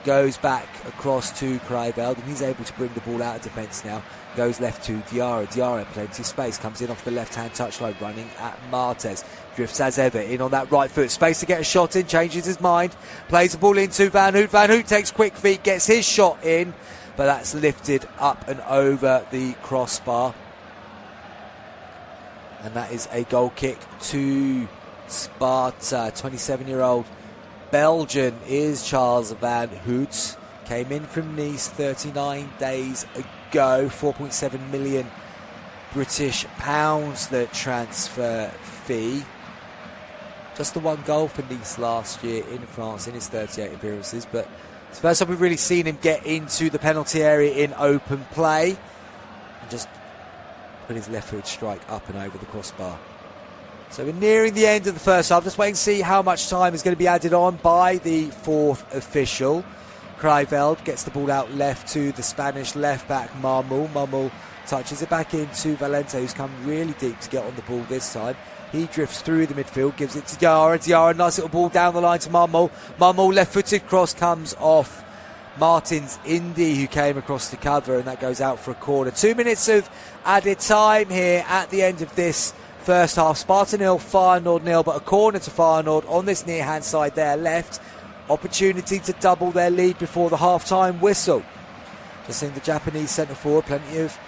Goes back across to Kriveld, and he's able to bring the ball out of defence now. Goes left to Diarra. Diarra, plenty of space, comes in off the left-hand touchline, running at Martez. Drifts as ever in on that right foot. Space to get a shot in, changes his mind. Plays the ball into Van Hoot. Van Hoot takes quick feet, gets his shot in, but that's lifted up and over the crossbar. And that is a goal kick to Sparta. 27-year-old Belgian is Charles Van Hoot. Came in from Nice 39 days ago. 4.7 million British pounds the transfer fee. Just the one goal for Nice last year in France in his 38 appearances. But it's the first time we've really seen him get into the penalty area in open play. And just put his left foot strike up and over the crossbar. So we're nearing the end of the first half. Just waiting to see how much time is going to be added on by the fourth official. Kriveld gets the ball out left to the Spanish left back Marmul. Marmul touches it back into Valente, who's come really deep to get on the ball this time. He drifts through the midfield, gives it to Diarra. Diarra, nice little ball down the line to Marmul. Marmul, left-footed cross comes off Martins Indy, who came across the cover, and that goes out for a corner. 2 minutes of added time here at the end of this first half. Sparta 0, Feyenoord 0, but a corner to Feyenoord on this near-hand side there left. Opportunity to double their lead before the half-time whistle. Just seeing the Japanese centre-forward, plenty of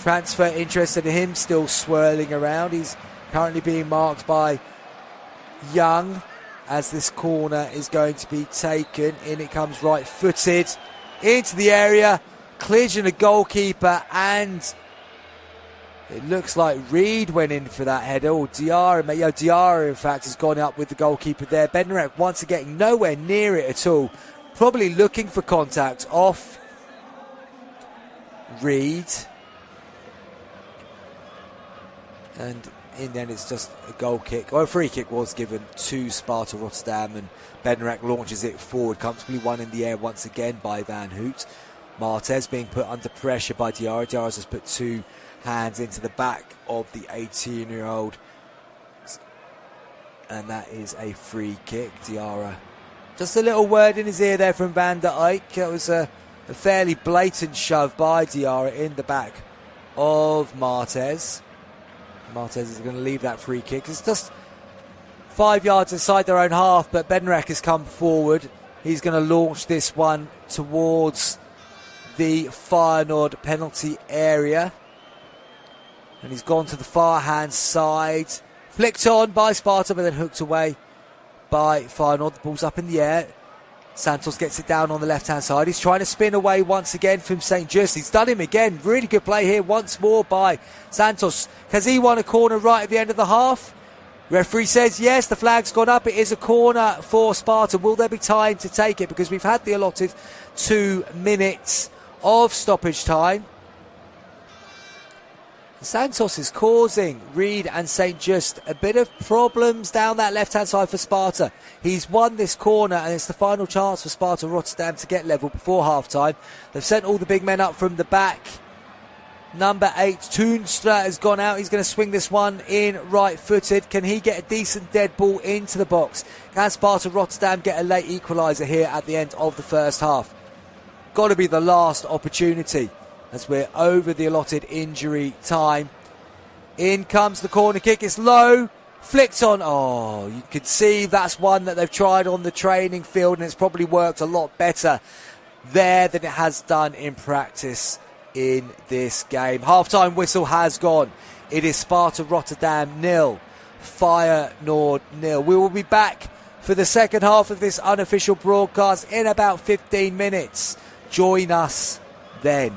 transfer interest in him, still swirling around. He's currently being marked by Young as this corner is going to be taken. In it comes right-footed into the area, collision the goalkeeper, and it looks like Reed went in for that header. Or Diarra, in fact, has gone up with the goalkeeper there. Bednarek once again nowhere near it at all. Probably looking for contact off Reed. And in the end, it's just a goal kick, or a free kick was given to Sparta Rotterdam, and Bednarek launches it forward, comfortably won in the air once again by Van Hoot. Martez being put under pressure by Diarra. Diarra's just put two hands into the back of the 18-year-old, and that is a free kick. Diarra, just a little word in his ear there from Van der Eyck. It was a fairly blatant shove by Diarra in the back of Martez. Martez is going to leave that free kick. It's just 5 yards inside their own half, but Bednarek has come forward. He's going to launch this one towards the Feyenoord penalty area. And he's gone to the far-hand side. Flicked on by Sparta, but then hooked away by Feyenoord. The ball's up in the air. Santos gets it down on the left-hand side. He's trying to spin away once again from St. Just. He's done him again. Really good play here once more by Santos. Has he won a corner right at the end of the half? Referee says yes, the flag's gone up. It is a corner for Sparta. Will there be time to take it? Because we've had the allotted 2 minutes of stoppage time. Santos is causing Reed and St. Just a bit of problems down that left-hand side for Sparta. He's won this corner, and it's the final chance for Sparta Rotterdam to get level before half-time. They've sent all the big men up from the back. Number 8, Toonstra, has gone out. He's going to swing this one in right-footed. Can he get a decent dead ball into the box? Can Sparta Rotterdam get a late equaliser here at the end of the first half? Got to be the last opportunity, as we're over the allotted injury time. In comes the corner kick. It's low. Flicked on. Oh, you can see that's one that they've tried on the training field, and it's probably worked a lot better there than it has done in practice in this game. Half-time whistle has gone. It is Sparta Rotterdam 0, Feyenoord 0. We will be back for the second half of this unofficial broadcast in about 15 minutes. Join us then.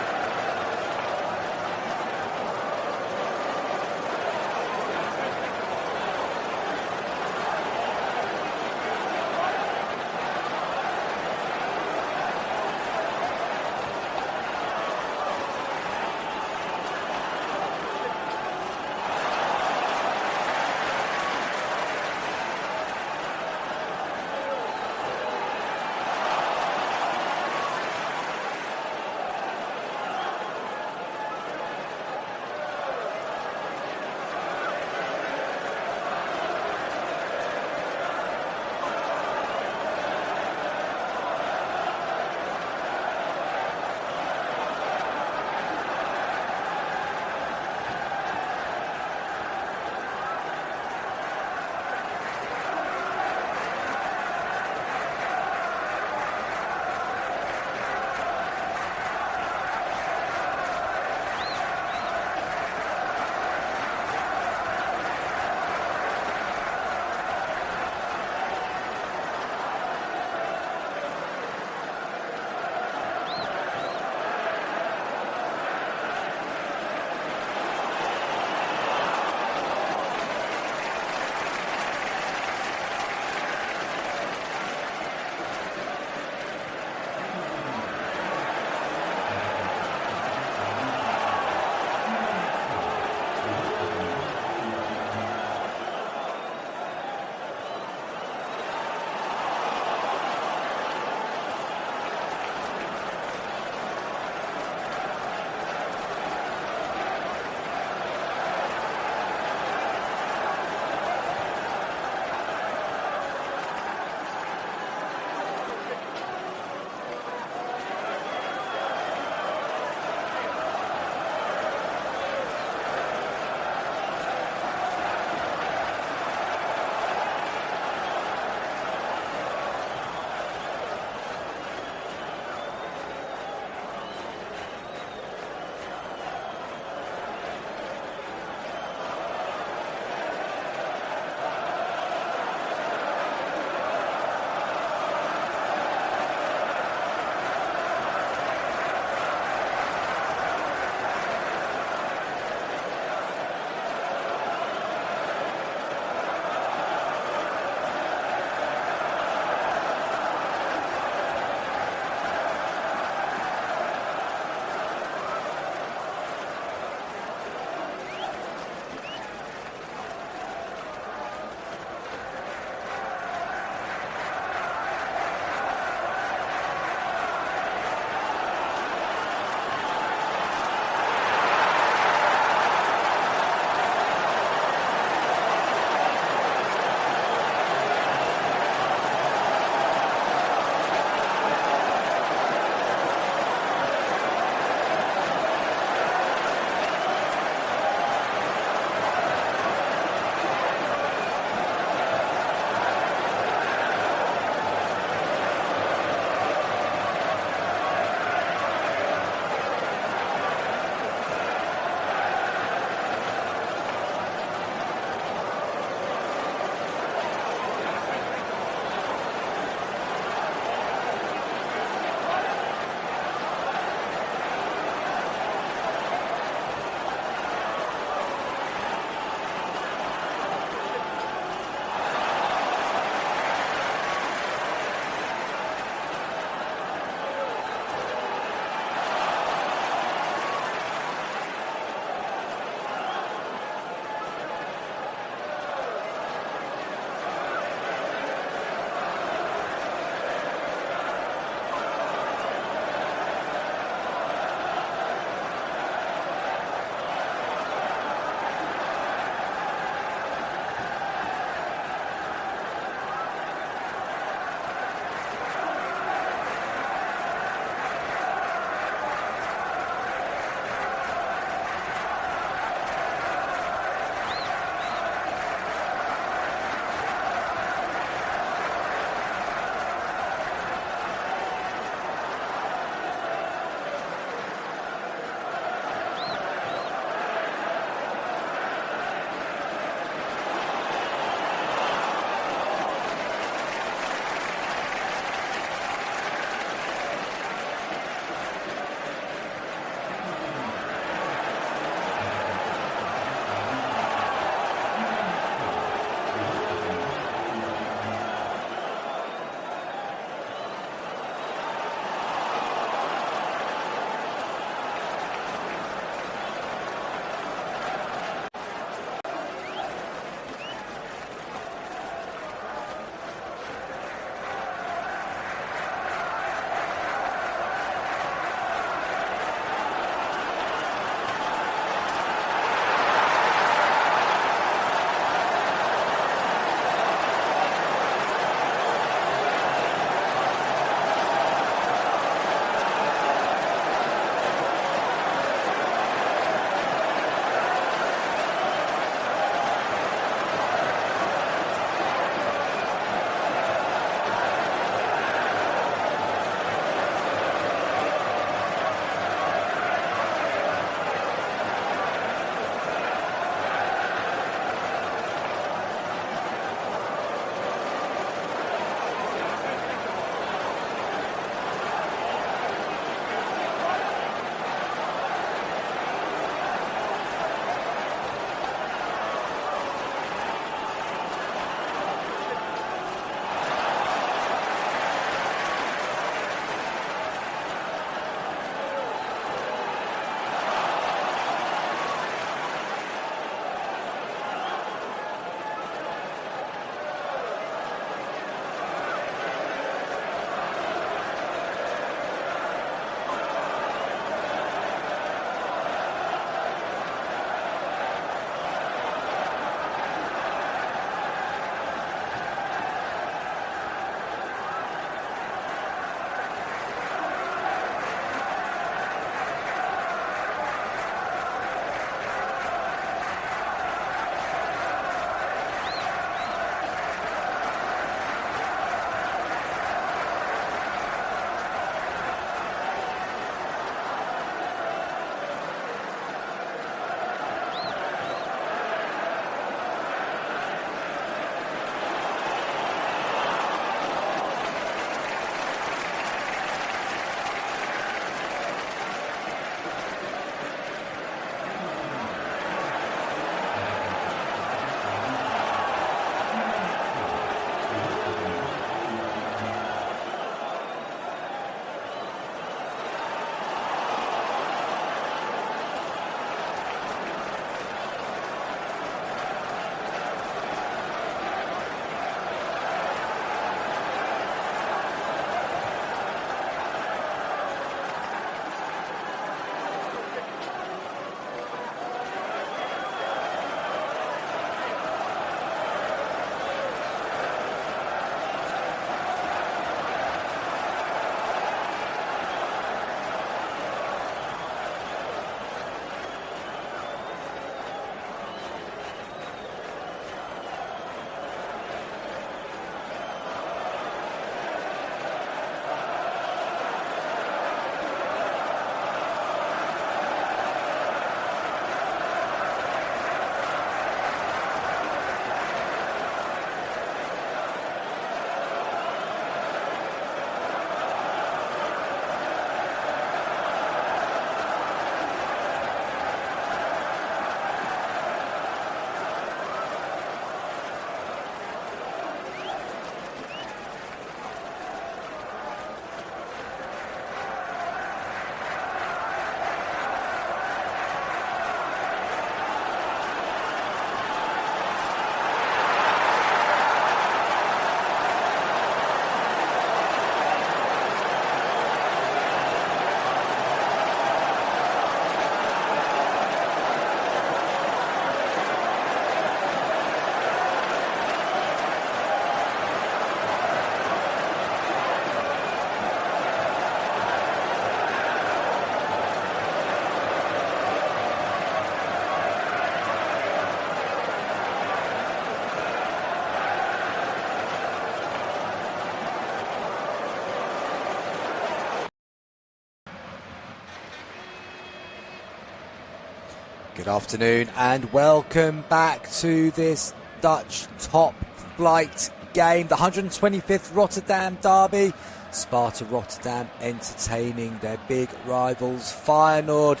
Good afternoon and welcome back to this Dutch top flight game, the 125th Rotterdam derby. Sparta Rotterdam entertaining their big rivals Feyenoord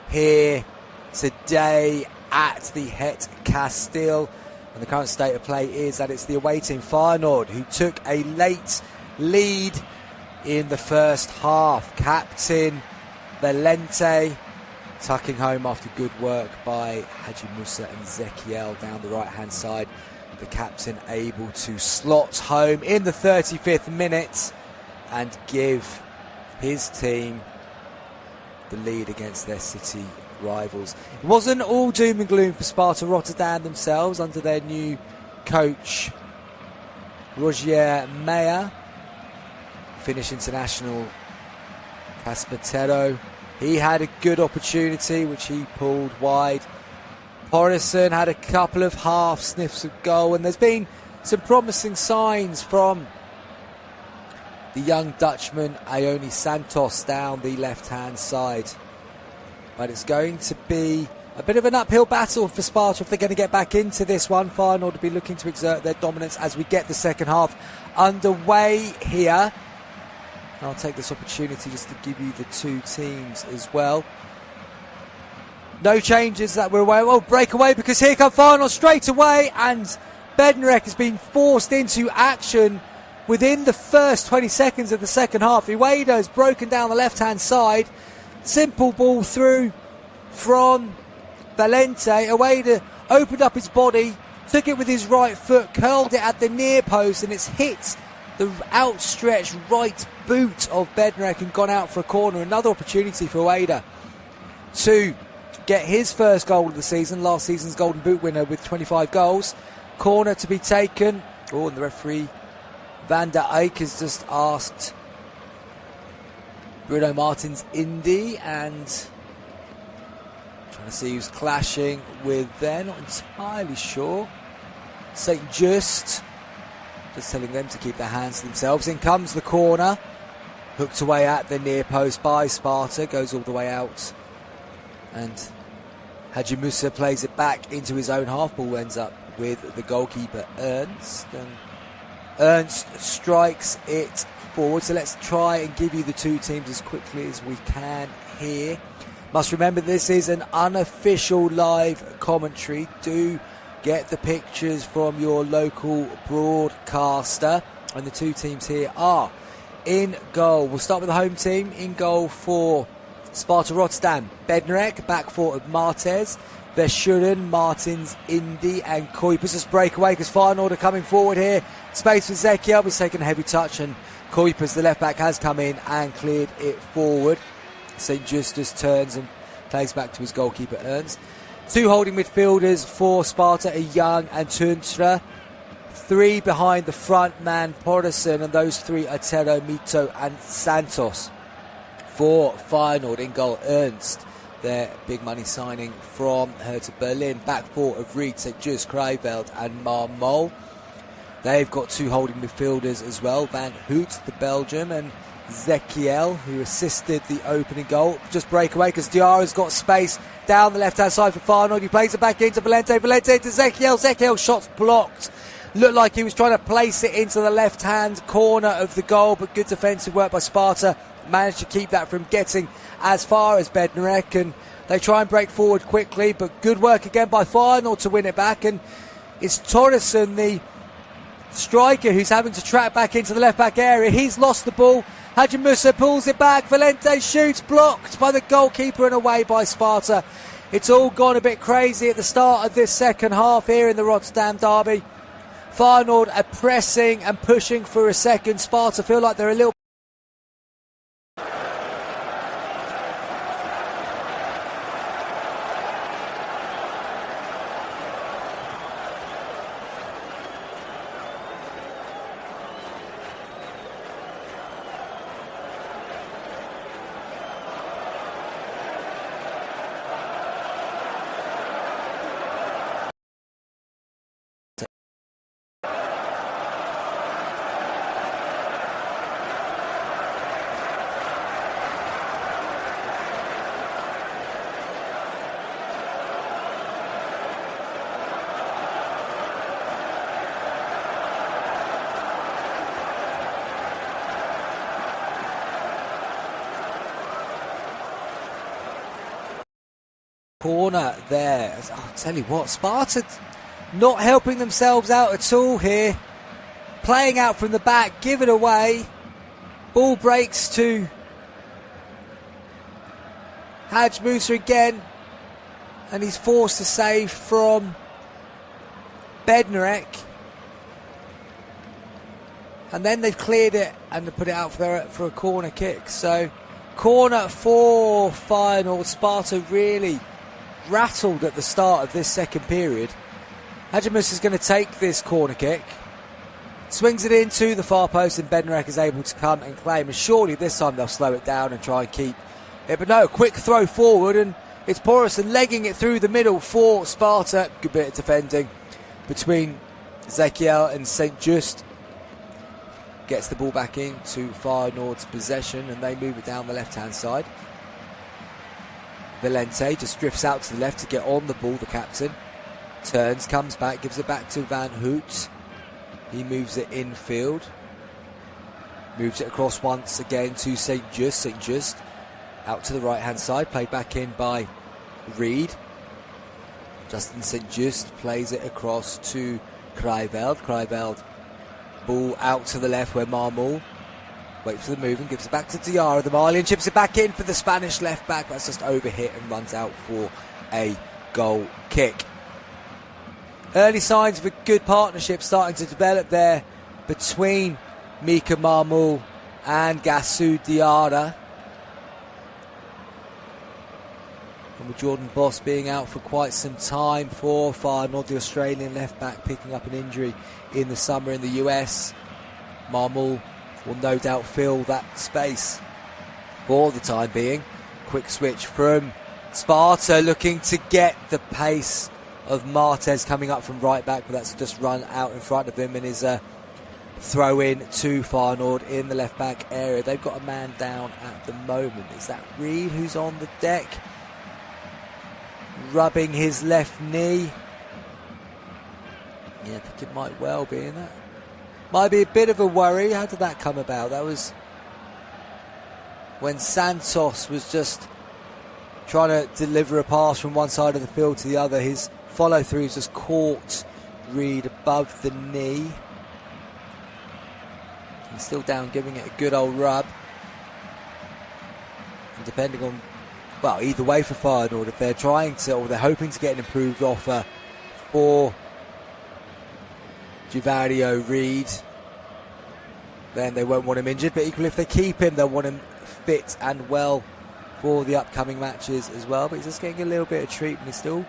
here today at the Het Kasteel. And the current state of play is that it's the away team Feyenoord who took a late lead in the first half. Captain Valente tucking home after good work by Haji Musa and Zekiel down the right hand side. The captain able to slot home in the 35th minute and give his team the lead against their city rivals. It wasn't all doom and gloom for Sparta Rotterdam themselves under their new coach Roger Meyer. Finnish international Kasper Tero, he had a good opportunity which he pulled wide. Porison had a couple of half sniffs of goal, and there's been some promising signs from the young Dutchman Ioni Santos down the left hand side. But it's going to be a bit of an uphill battle for Sparta if they're going to get back into this one. Feyenoord to be looking to exert their dominance as we get the second half underway here. I'll take this opportunity just to give you the two teams as well. No changes that we're aware of. Oh, breakaway, because here come Feyenoord straight away, and Bednarek has been forced into action within the first 20 seconds of the second half. Ueda has broken down the left-hand side. Simple ball through from Valente. Ueda opened up his body, took it with his right foot, curled it at the near post, and it's hit the outstretched right boot of Bednarek and gone out for a corner. Another opportunity for Ueda to get his first goal of the season, last season's Golden Boot winner with 25 goals. Corner to be taken. Oh, and the referee Van der Eyck has just asked Bruno Martins Indy, and trying to see who's clashing with there, not entirely sure. St. Just telling them to keep their hands to themselves. In comes the corner, hooked away at the near post by Sparta, goes all the way out, and Haji Musa plays it back into his own half. Ball ends up with the goalkeeper Ernst, and Ernst strikes it forward. So let's try and give you the two teams as quickly as we can here. Must remember this is an unofficial live commentary. Do get the pictures from your local broadcaster. And the two teams here are in goal. We'll start with the home team. In goal for Sparta Rotterdam, Bednarek. Back four of Martez, Verschuren, Martins, Indy and Kuipers. Just break away because Feyenoord are coming forward here. Space for Zekiel. He's taken a heavy touch, and Kuipers, the left back, has come in and cleared it forward. St. Justus turns and plays back to his goalkeeper Ernst. Two holding midfielders for Sparta, Young and Tunstra. Three behind the front man, Porison, and those three are Tero, Mito and Santos. For Feyenoord, in goal Ernst, their big money signing from Hertha Berlin. Back four of Reed, St. Just, Kruijveld and Marmol. They've got two holding midfielders as well, Van Hout, the Belgian, and Zekiel, who assisted the opening goal. Just break away because Diarra's got space down the left-hand side for Feyenoord. He plays it back into Valente. Valente to Zekiel. Zekiel, shots blocked. Looked like he was trying to place it into the left-hand corner of the goal, but good defensive work by Sparta. Managed to keep that from getting as far as Bednarek, and they try and break forward quickly, but good work again by Feyenoord to win it back. And it's Torresson, the striker, who's having to track back into the left-back area. He's lost the ball. Haji Musa pulls it back. Valente shoots, blocked by the goalkeeper and away by Sparta. It's all gone a bit crazy at the start of this second half here in the Rotterdam derby. Feyenoord are pressing and pushing for a second. Sparta feel like they're a little Corner there. I'll tell you what, Sparta not helping themselves out at all here. Playing out from the back, give it away. Ball breaks to Haj Musa again. And he's forced to save from Bednarek. And then they've cleared it and put it out for a corner kick. So, corner for Feyenoord. Sparta really rattled at the start of this second period. Hajimus is going to take this corner kick. Swings it into the far post and Bednarek is able to come and claim. And surely this time they'll slow it down and try and keep it. But no, quick throw forward and it's Porison legging it through the middle for Sparta. Good bit of defending between Ezekiel and St. Just. Gets the ball back into Feyenoord's possession and they move it down the left-hand side. Valente just drifts out to the left to get on the ball, the captain. Turns, comes back, gives it back to Van Hoot. He moves it infield. Moves it across once again to St. Just. St. Just out to the right-hand side, played back in by Reed. Justin St. Just plays it across to Krijveld. Krijveld, ball out to the left where Marmol waits for the move and gives it back to Diarra. The Malian chips it back in for the Spanish left back. That's just overhit and runs out for a goal kick. Early signs of a good partnership starting to develop there between Mika Marmol and Gassou Diarra. And with Jordan Boss being out for quite some time for Feyenoord, the Australian left back picking up an injury in the summer in the US, Marmol will no doubt fill that space for the time being. Quick switch from Sparta, looking to get the pace of Martez coming up from right back, but that's just run out in front of him and is a throw in to Feyenoord in the left back area. They've got a man down at the moment. Is that Reed who's on the deck? Rubbing his left knee. Yeah, I think it might well be in that. Might be a bit of a worry. How did that come about? That was when Santos was just trying to deliver a pass from one side of the field to the other. His follow-through just caught Reed above the knee. He's still down, giving it a good old rub. And depending on, well, either way for Feyenoord, if they're trying to, or they're hoping to get an improved offer for Givario Reed, then they won't want him injured. But equally, if they keep him, they'll want him fit and well for the upcoming matches as well. But he's just getting a little bit of treatment. He still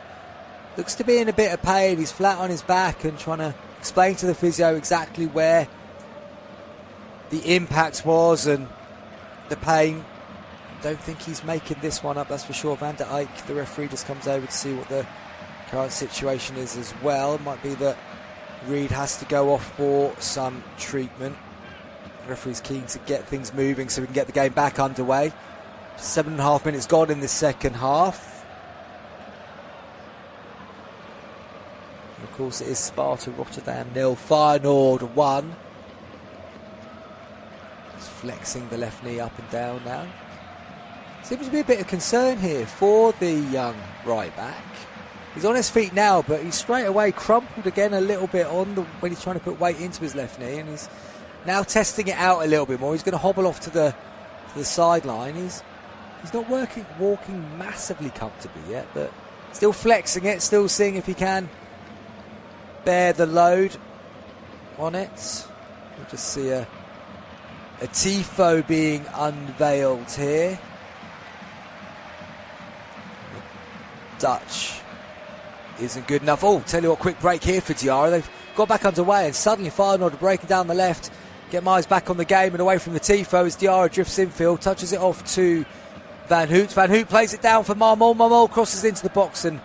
looks to be in a bit of pain. He's flat on his back and trying to explain to the physio exactly where the impact was and the pain. Don't think he's making this one up, that's for sure. Van der Eyck, the referee, just comes over to see what the current situation is as well. It might be that Reed has to go off for some treatment. The referee's keen to get things moving so we can get the game back underway. 7.5 minutes gone in the second half. And of course it is Sparta Rotterdam 0, Feyenoord 1. Just flexing the left knee up and down now. Seems to be a bit of concern here for the young right back. He's on his feet now, but he's straight away crumpled again a little bit when he's trying to put weight into his left knee, and he's now testing it out a little bit more. He's going to hobble off to the sideline. He's not walking massively comfortably yet, but still flexing it, still seeing if he can bear the load on it. We'll just see a tifo being unveiled here. Dutch isn't good enough. Oh, tell you what, quick break here for Diarra. They've got back underway and suddenly Feyenoord are breaking down the left. Get my eyes back on the game and away from the tifo as Diarra drifts infield, touches it off to Van Hoot. Van Hoot plays it down for Marmol. Marmol crosses into the box and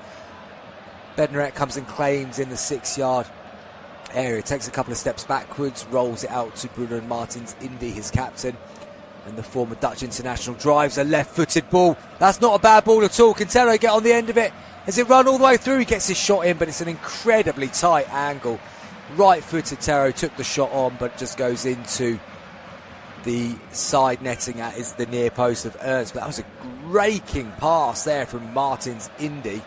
Bednarek comes and claims in the 6-yard area. Takes a couple of steps backwards, rolls it out to Bruno Martins Indy, his captain. And the former Dutch international drives a left-footed ball. That's not a bad ball at all. Quintero get on the end of it. As it run all the way through, he gets his shot in, but it's an incredibly tight angle. Right-footed Tero took the shot on, but just goes into the side netting at is the near post of Ernst. But that was a raking pass there from Martins Indy.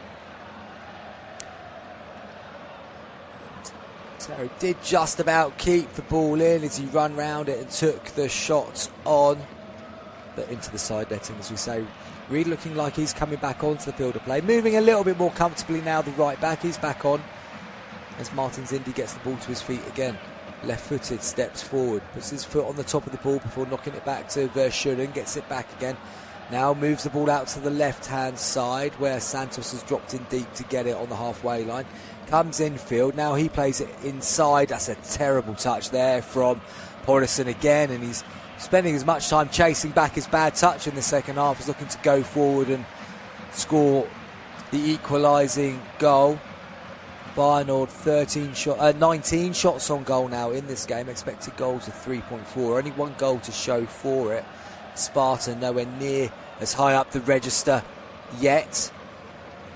So did just about keep the ball in as he ran round it and took the shots on. But into the side netting, as we say. Reed looking like he's coming back onto the field of play. Moving a little bit more comfortably now, the right back. He's back on as Martins Indy gets the ball to his feet again. Left-footed, steps forward, puts his foot on the top of the ball before knocking it back to Verschuren, gets it back again. Now moves the ball out to the left-hand side where Santos has dropped in deep to get it on the halfway line. Comes infield, now he plays it inside. That's a terrible touch there from Porison again, and he's spending as much time chasing back his bad touch in the second half as looking to go forward and score the equalising goal. Feyenoord 19 shots on goal now in this game. Expected goals of 3.4. Only one goal to show for it. Sparta nowhere near as high up the register yet.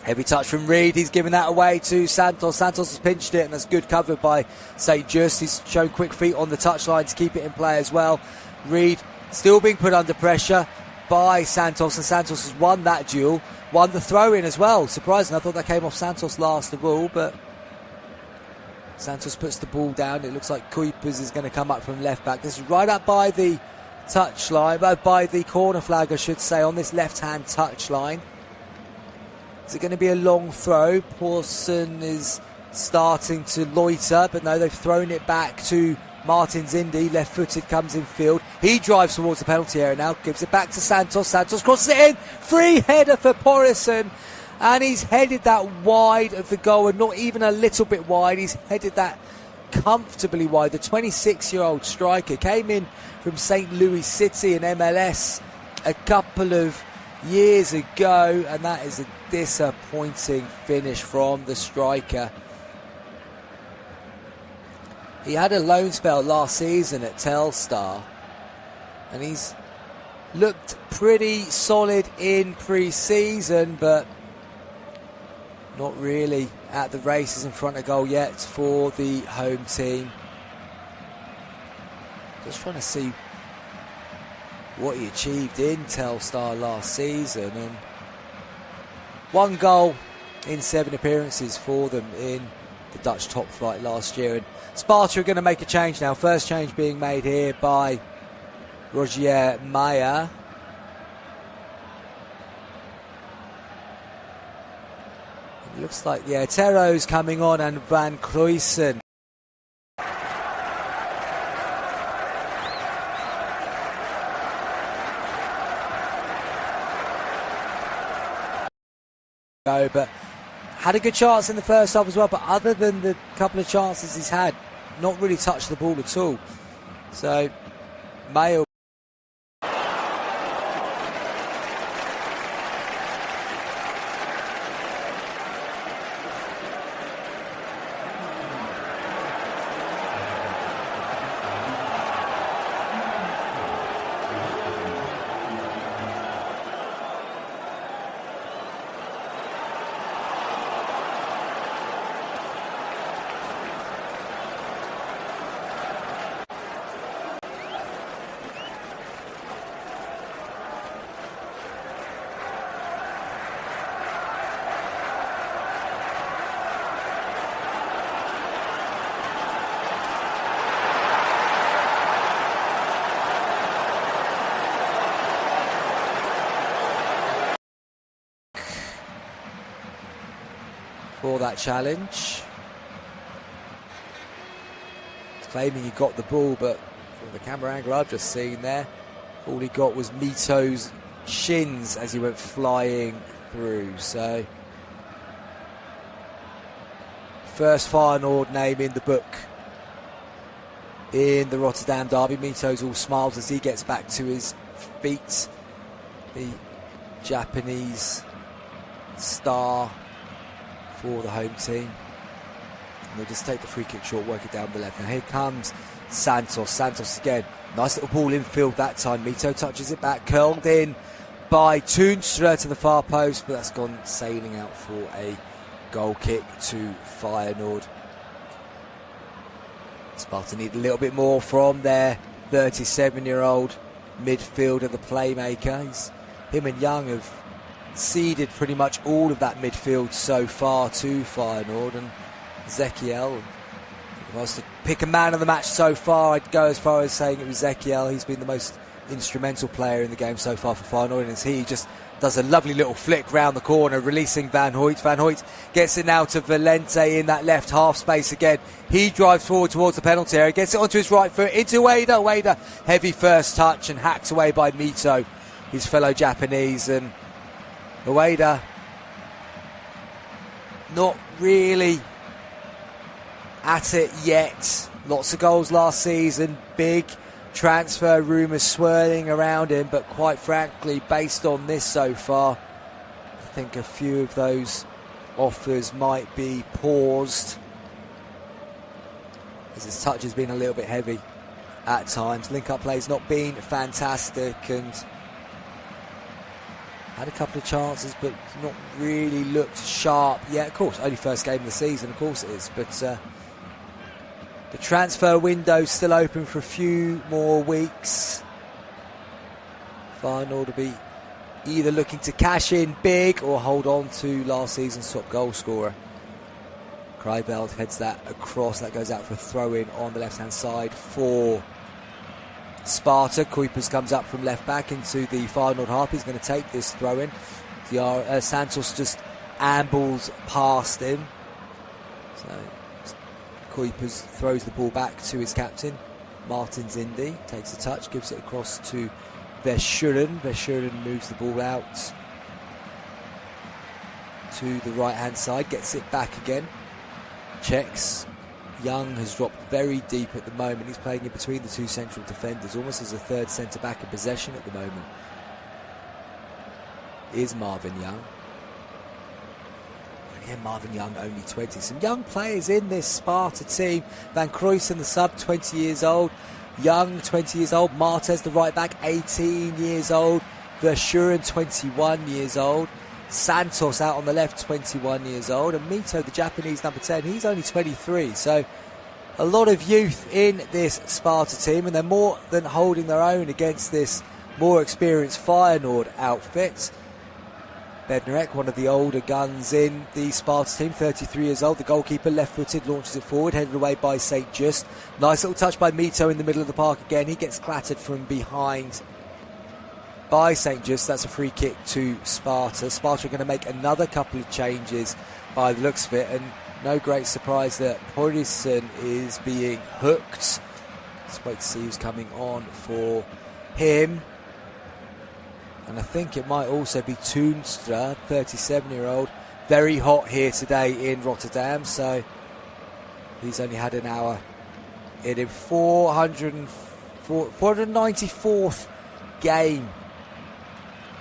Heavy touch from Reed. He's giving that away to Santos. Santos has pinched it, and that's good covered by St. Just. He's shown quick feet on the touchline to keep it in play as well. Reed still being put under pressure by Santos, and Santos has won that duel. Won the throw-in as well. Surprising. I thought that came off Santos last of all, but Santos puts the ball down. It looks like Kuipers is going to come up from left back. This is right up by the touchline, by the corner flag, I should say, on this left-hand touchline. Is it going to be a long throw? Pawson is starting to loiter, but no, they've thrown it back to Martins Indy. Left-footed, comes in field. He drives towards the penalty area now, gives it back to Santos. Santos crosses it in. Free header for Porison. And he's headed that wide of the goal, and not even a little bit wide. He's headed that comfortably wide. The 26-year-old striker came in from St. Louis City in MLS a couple of years ago, and that is a disappointing finish from the striker. He had a loan spell last season at Telstar, and he's looked pretty solid in pre-season, but not really at the races in front of goal yet for the home team. Just trying to see what he achieved in Telstar last season, and one goal in 7 appearances for them in the Dutch top flight last year. And Sparta are going to make a change now. First change being made here by Rogier Maya. It looks like, yeah, Tero's coming on and Van Kruijsen. But had a good chance in the first half as well, but other than the couple of chances he's had, not really touched the ball at all. So Mayo for that challenge. He's claiming he got the ball, but from the camera angle I've just seen there, all he got was Mito's shins as he went flying through. So first Feyenoord name in the book in the Rotterdam derby. Mito's all smiles as he gets back to his feet. The Japanese star for the home team. And they'll just take the free kick short, work it down the left. Now here comes Santos. Santos again. Nice little ball infield that time. Mito touches it back, curled in by Toonstra to the far post, but that's gone sailing out for a goal kick to Feyenoord. Sparta need a little bit more from their 37-year-old midfielder, the playmaker. Him and Young have ceded pretty much all of that midfield so far to Feyenoord, and Ezekiel, if I was to pick a man of the match so far, I'd go as far as saying it was Ezekiel. He's been the most instrumental player in the game so far for Feyenoord, and he just does a lovely little flick round the corner, releasing Van Hoyt. Van Hoyt gets it now to Valente in that left half space again. He drives forward towards the penalty area, gets it onto his right foot, into Ueda. Ueda, heavy first touch and hacked away by Mito, his fellow Japanese. And Ueda, not really at it yet. Lots of goals last season, big transfer rumours swirling around him, but quite frankly, based on this so far, I think a few of those offers might be paused, as his touch has been a little bit heavy at times. Link-up play's not been fantastic, and had a couple of chances, but not really looked sharp yet. Of course, only first game of the season, of course it is, but the transfer window's still open for a few more weeks. Feyenoord will be either looking to cash in big or hold on to last season's top goal scorer. Krijveld heads that across. That goes out for a throw-in on the left-hand side for Sparta. Kuipers comes up from left-back into the Feyenoord half. He's going to take this throw-in. Santos just ambles past him. So Kuipers throws the ball back to his captain, Martin Zindi. Takes a touch, gives it across to Verschuren. Verschuren moves the ball out to the right-hand side, gets it back again. Checks. Young has dropped very deep at the moment. He's playing in between the two central defenders, almost as a third centre-back in possession at the moment. Is Marvin Young. Yeah, Marvin Young, only 20. Some young players in this Sparta team. Van Cruyssen, the sub, 20 years old. Young, 20 years old. Martes, the right back, 18 years old. Verschuren, 21 years old. Santos out on the left, 21 years old. And Mito, the Japanese number 10, he's only 23. So a lot of youth in this Sparta team, and they're more than holding their own against this more experienced Feyenoord outfit. Bednarek, one of the older guns in the Sparta team, 33 years old. The goalkeeper, left-footed, launches it forward, headed away by St. Just. Nice little touch by Mito in the middle of the park again. He gets clattered from behind by St. Just. That's a free kick to Sparta. Sparta are going to make another couple of changes by the looks of it, and no great surprise that Porison is being hooked. Let's wait to see who's coming on for him. And I think it might also be Toonstra, 37-year-old. Very hot here today in Rotterdam, so he's only had an hour in him. 494th game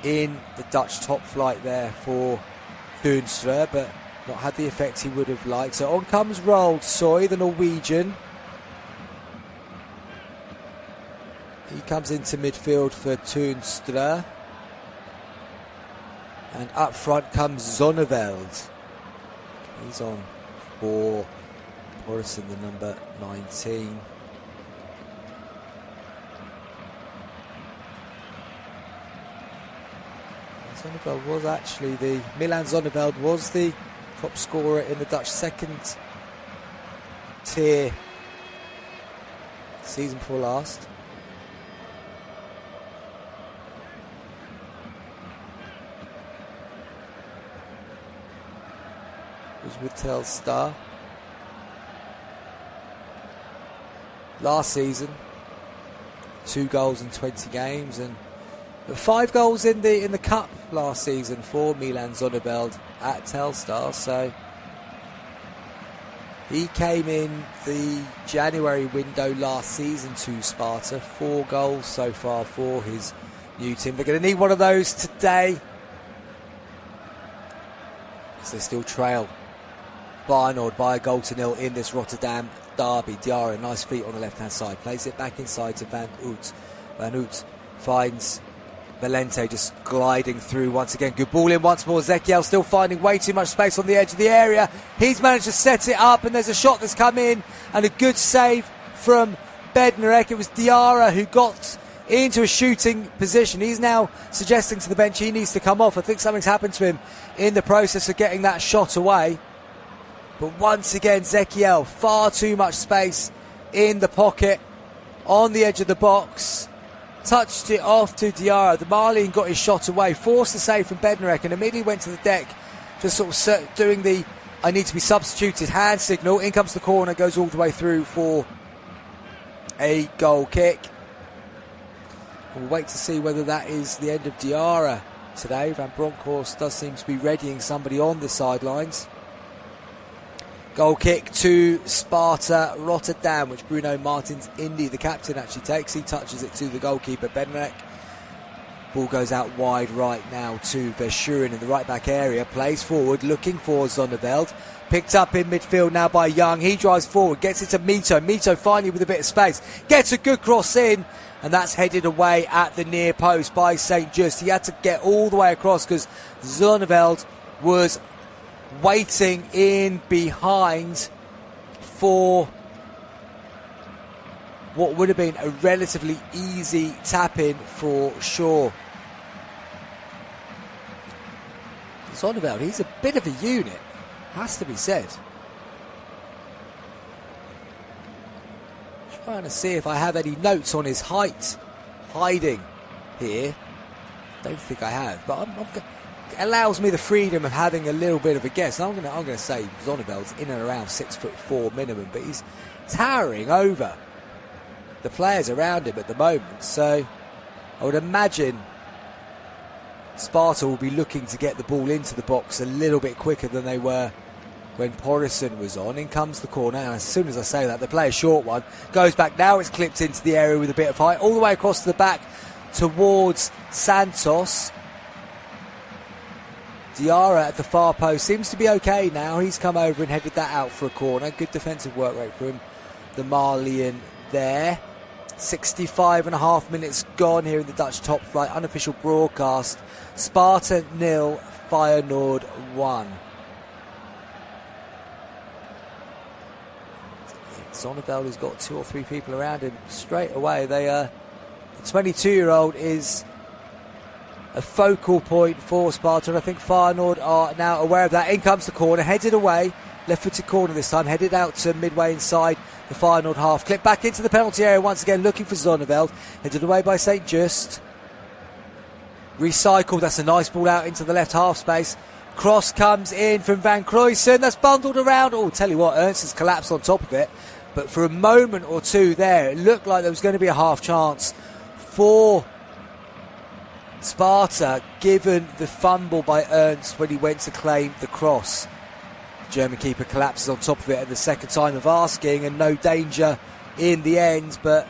in the Dutch top flight there for Toonstra, but not had the effect he would have liked. So on comes Roald Soy, the Norwegian. He comes into midfield for Toonstra. And up front comes Zonneveld. He's on for Porison, the number 19. Zonneveld was actually Milan Zonneveld was the top scorer in the Dutch second tier season before last. Was with Telstar last season. 2 goals in 20 games, and 5 goals in the cup last season for Milan Zonneveld at Telstar. So he came in the January window last season to Sparta. 4 goals so far for his new team. They're going to need one of those today, because they still trail Feyenoord by a 1-0 in this Rotterdam derby. Diarra, nice feet on the left-hand side. Plays it back inside to Van Oot. Van Oot finds Valente just gliding through once again. Good ball in once more. Ezekiel still finding way too much space on the edge of the area. He's managed to set it up, and there's a shot that's come in, and a good save from Bednarek. It was Diarra who got into a shooting position. He's now suggesting to the bench he needs to come off. I think something's happened to him in the process of getting that shot away. But once again, Zekiel, far too much space in the pocket on the edge of the box. Touched it off to Diarra. The Malian got his shot away, forced the save from Bednarek, and immediately went to the deck, just sort of doing the I need to be substituted hand signal. In comes the corner, goes all the way through for a goal kick. We'll wait to see whether that is the end of Diarra today. Van Bronckhorst does seem to be readying somebody on the sidelines. Goal kick to Sparta Rotterdam, which Bruno Martins Indy, the captain, actually takes. He touches it to the goalkeeper, Bednarek. Ball goes out wide right now to Verschuren in the right back area. Plays forward, looking for Zonneveld. Picked up in midfield now by Young. He drives forward, gets it to Mito. Mito finally with a bit of space. Gets a good cross in, and that's headed away at the near post by St. Just. He had to get all the way across because Zonneveld was waiting in behind for what would have been a relatively easy tap-in for Shaw. Zonneveld, he's a bit of a unit, has to be said. Trying to see if I have any notes on his height hiding here. Don't think I have, but it allows me the freedom of having a little bit of a guess. I'm going to say Zonneveld's in and around 6'4" minimum, but he's towering over the players around him at the moment. So I would imagine Sparta will be looking to get the ball into the box a little bit quicker than they were when Porison was on. In comes the corner, and as soon as I say that, the play a short one, goes back. Now it's clipped into the area with a bit of height, all the way across to the back towards Santos. Diarra at the far post seems to be okay now. He's come over and headed that out for a corner. Good defensive work rate for him, the Malian there. 65.5 minutes gone here in the Dutch top flight. Unofficial broadcast. Sparta 0, Feyenoord 1. Zonneveld has got 2 or 3 people around him straight away. The 22-year-old is a focal point for Sparta, and I think Feyenoord are now aware of that. In comes the corner, headed away, left-footed corner this time, headed out to midway inside the Feyenoord half. Clip back into the penalty area once again, looking for Zonneveld, headed away by St. Just. Recycled, that's a nice ball out into the left half space. Cross comes in from Van Cruyssen, that's bundled around. Oh, tell you what, Ernst has collapsed on top of it. But for a moment or two there, it looked like there was going to be a half chance for Sparta, given the fumble by Ernst when he went to claim the cross. The German keeper collapses on top of it at the second time of asking, and no danger in the end, but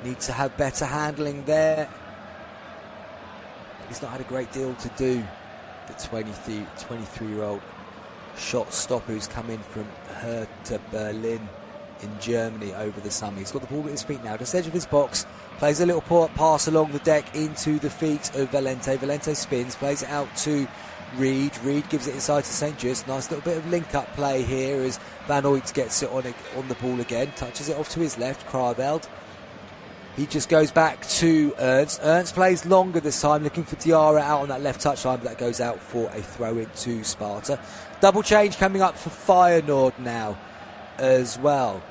need to have better handling there. He's not had a great deal to do, the 23-year-old shot stopper who's come in from Hertha Berlin in Germany over the summer. He's got the ball at his feet now, just edge of his box, plays a little pass along the deck into the feet of Valente. Valente spins, plays it out to Reed. Reed gives it inside to St. Just. Nice little bit of link-up play here as Van Ooyt gets it on the ball again, touches it off to his left, Kraveld. He just goes back to Ernst. Ernst plays longer this time, looking for Diarra out on that left touchline, but that goes out for a throw-in to Sparta. Double change coming up for Feyenoord now as well.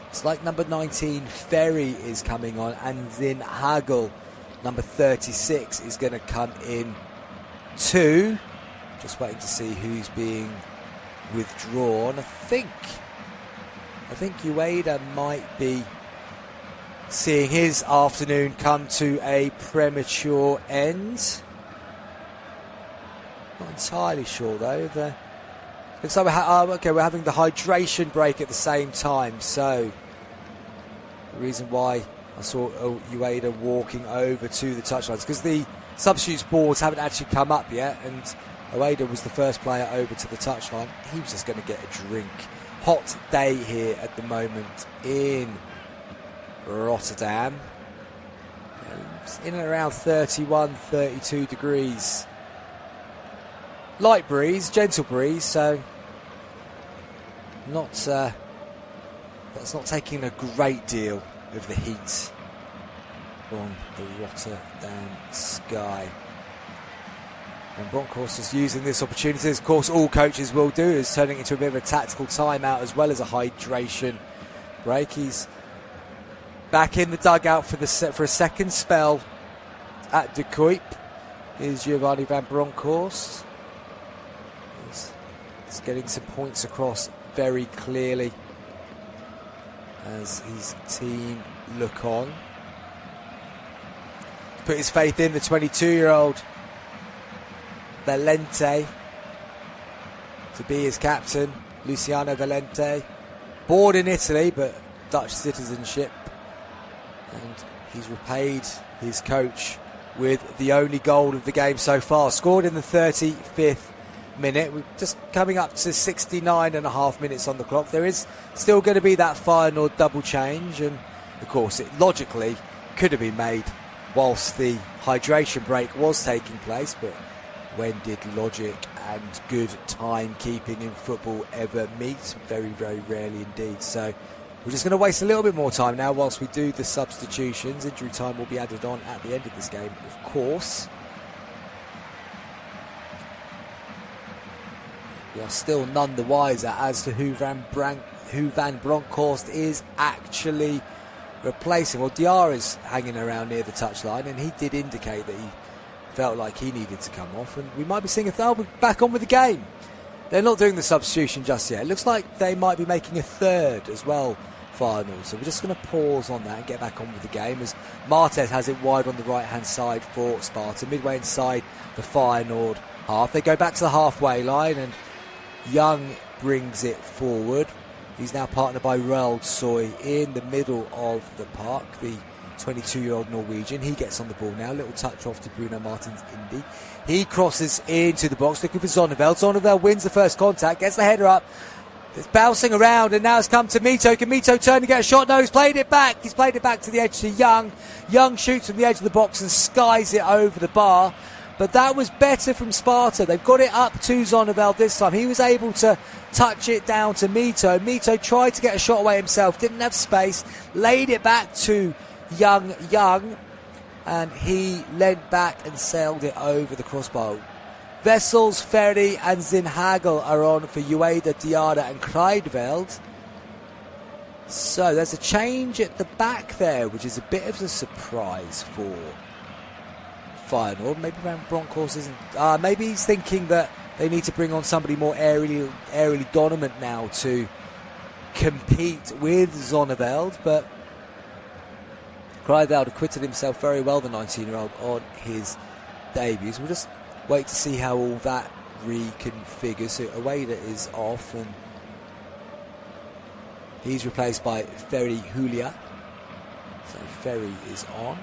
It's like number 19, Ferry, is coming on, and then Hagel, number 36, is going to come in too. Just waiting to see who's being withdrawn. I think Ueda might be seeing his afternoon come to a premature end. Not entirely sure though. Looks like we're having the hydration break at the same time, so the reason why I saw Ueda walking over to the touchlines because the substitutes boards haven't actually come up yet, and Ueda was the first player over to the touchline. He was just going to get a drink. Hot day here at the moment in Rotterdam. It's in and around 31, 32 degrees. Light breeze, gentle breeze, so not That's not taking a great deal of the heat on the Rotterdam sky. And Bronkhorst is using this opportunity, as of course all coaches will do, is turning it into a bit of a tactical timeout as well as a hydration break. He's back in the dugout for a second spell at De Kuip. Is Giovanni van Bronckhorst. He's getting some points across very clearly as his team look on. Put his faith in the 22-year-old Valente to be his captain. Luciano Valente, born in Italy but Dutch citizenship, and he's repaid his coach with the only goal of the game so far, scored in the 35th minute. We're just coming up to 69 and a half minutes on the clock. There is still going to be that Feyenoord double change, and of course it logically could have been made whilst the hydration break was taking place, but when did logic and good timekeeping in football ever meet? Very, very rarely indeed. So we're just going to waste a little bit more time now whilst we do the substitutions. Injury time will be added on at the end of this game, of course. We are still none the wiser as to who Van Bronckhorst is actually replacing. Well, Diarra's hanging around near the touchline, and he did indicate that he felt like he needed to come off, and we might be seeing a third back on with the game. They're not doing the substitution just yet. It looks like they might be making a third as well, Feyenoord. So we're just going to pause on that and get back on with the game as Martes has it wide on the right-hand side for Sparta, midway inside the Feyenoord half. They go back to the halfway line, and Young brings it forward. He's now partnered by Roald Soy in the middle of the park, the 22-year-old Norwegian. He gets on the ball now. Little touch off to Bruno Martins Indy. He crosses into the box looking for Zonneveld. Zonneveld wins the first contact, gets the header up. It's bouncing around, and now it's come to Mito. Can Mito turn and get a shot? No, he's played it back. He's played it back to the edge to Young. Young shoots from the edge of the box and skies it over the bar. But that was better from Sparta. They've got it up to Zonneveld this time. He was able to touch it down to Mito. Mito tried to get a shot away himself, didn't have space, laid it back to Young, and he leant back and sailed it over the crossbar. Wessels, Ferry and Zinhagel are on for Ueda, Diarra and Kreidveld. So there's a change at the back there, which is a bit of a surprise for Feyenoord. Maybe Van Bronckhorst isn't. Maybe he's thinking that they need to bring on somebody more aerially dominant now to compete with Zonneveld, but Kreidveld acquitted himself very well, the 19-year-old, on his debuts. We'll just wait to see how all that reconfigures. So Ueda is off, and he's replaced by Ferry Julia. So Ferry is on.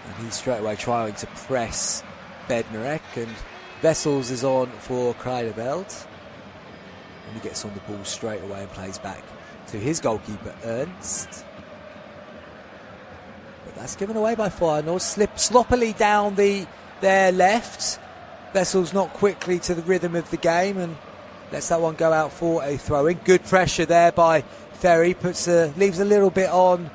And he's straight away trying to press Bednarek, and Wessels is on for Kreidveld. And he gets on the ball straight away and plays back to his goalkeeper, Ernst. But that's given away by Feyenoord. Slip sloppily down their left. Wessels not quickly to the rhythm of the game and lets that one go out for a throw-in. Good pressure there by Ferry. Leaves a little bit on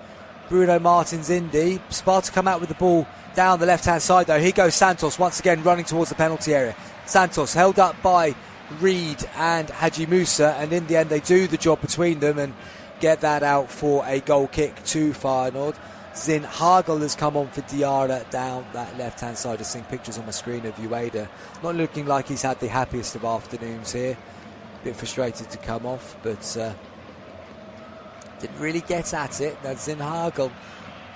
Bruno Martins Indy. Sparta come out with the ball down the left-hand side, though. Here goes Santos once again running towards the penalty area. Santos held up by Reed and Haji Musa, and in the end they do the job between them and get that out for a goal kick to Feyenoord. Zinhagel has come on for Diarra down that left-hand side. Just seeing pictures on my screen of Ueda. Not looking like he's had the happiest of afternoons here. A bit frustrated to come off, but didn't really get at it. Now Zinhagel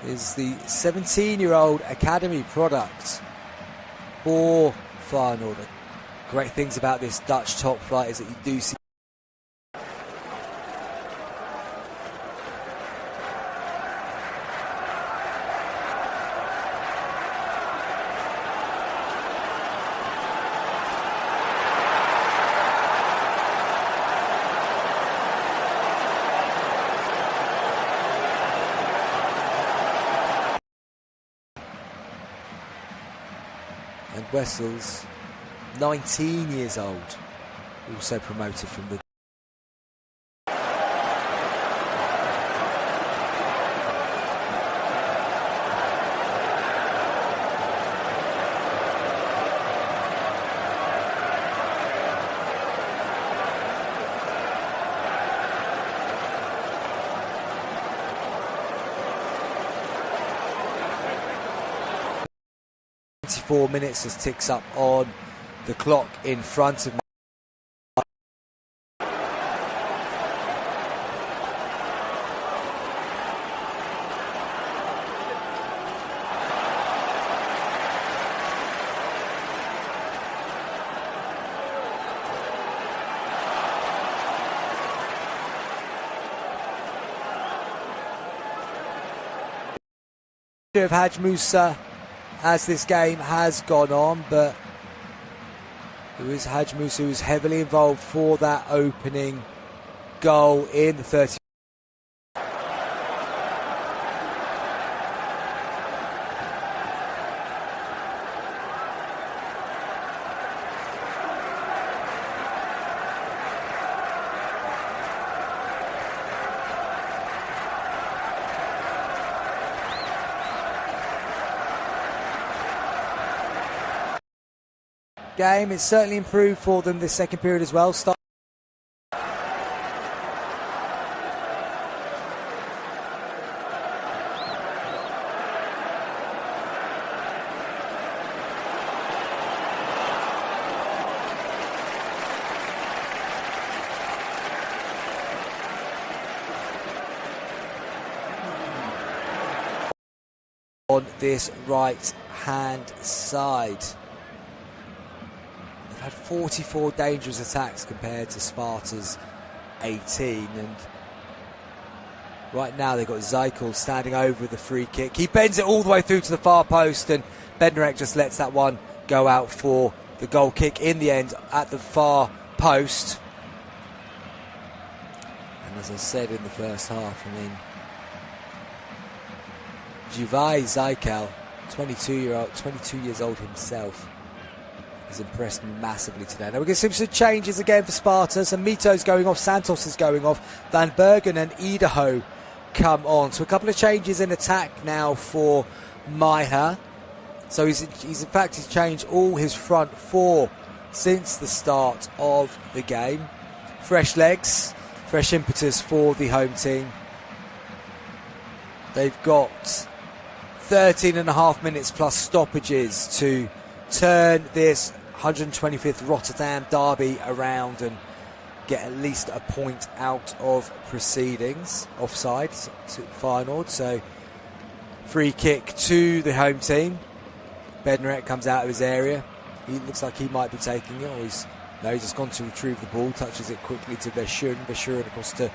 is the 17-year-old academy product for Feyenoord. Great things about this Dutch top flight is that you do see and Wessels, 19 years old, also promoted from the minutes as ticks up on the clock in front of me. Of Haj Musa as this game has gone on, but it was Haj Musa who was heavily involved for that opening goal in the 30. Game. It's certainly improved for them this second period as well. On this right hand side. Had 44 dangerous attacks compared to Sparta's 18, and right now they've got Zykel standing over the free kick. He bends it all the way through to the far post, and Bednarek just lets that one go out for the goal kick in the end at the far post. And as I said in the first half, I mean, Jivai Zykel, 22 years old himself, has impressed me massively today. Now we're going to see some changes again for Sparta. So Mito's going off, Santos is going off, Van Bergen and Idaho come on. So a couple of changes in attack now for Maiha. So he's in fact he's changed all his front four since the start of the game. Fresh legs, fresh impetus for the home team. They've got 13.5 minutes plus stoppages to turn this 125th Rotterdam derby around and get at least a point out of proceedings. Offside to Feyenoord, so free kick to the home team. Bednarek comes out of his area. He looks like he might be taking it, or he's just gone to retrieve the ball, touches it quickly to Veshuren across to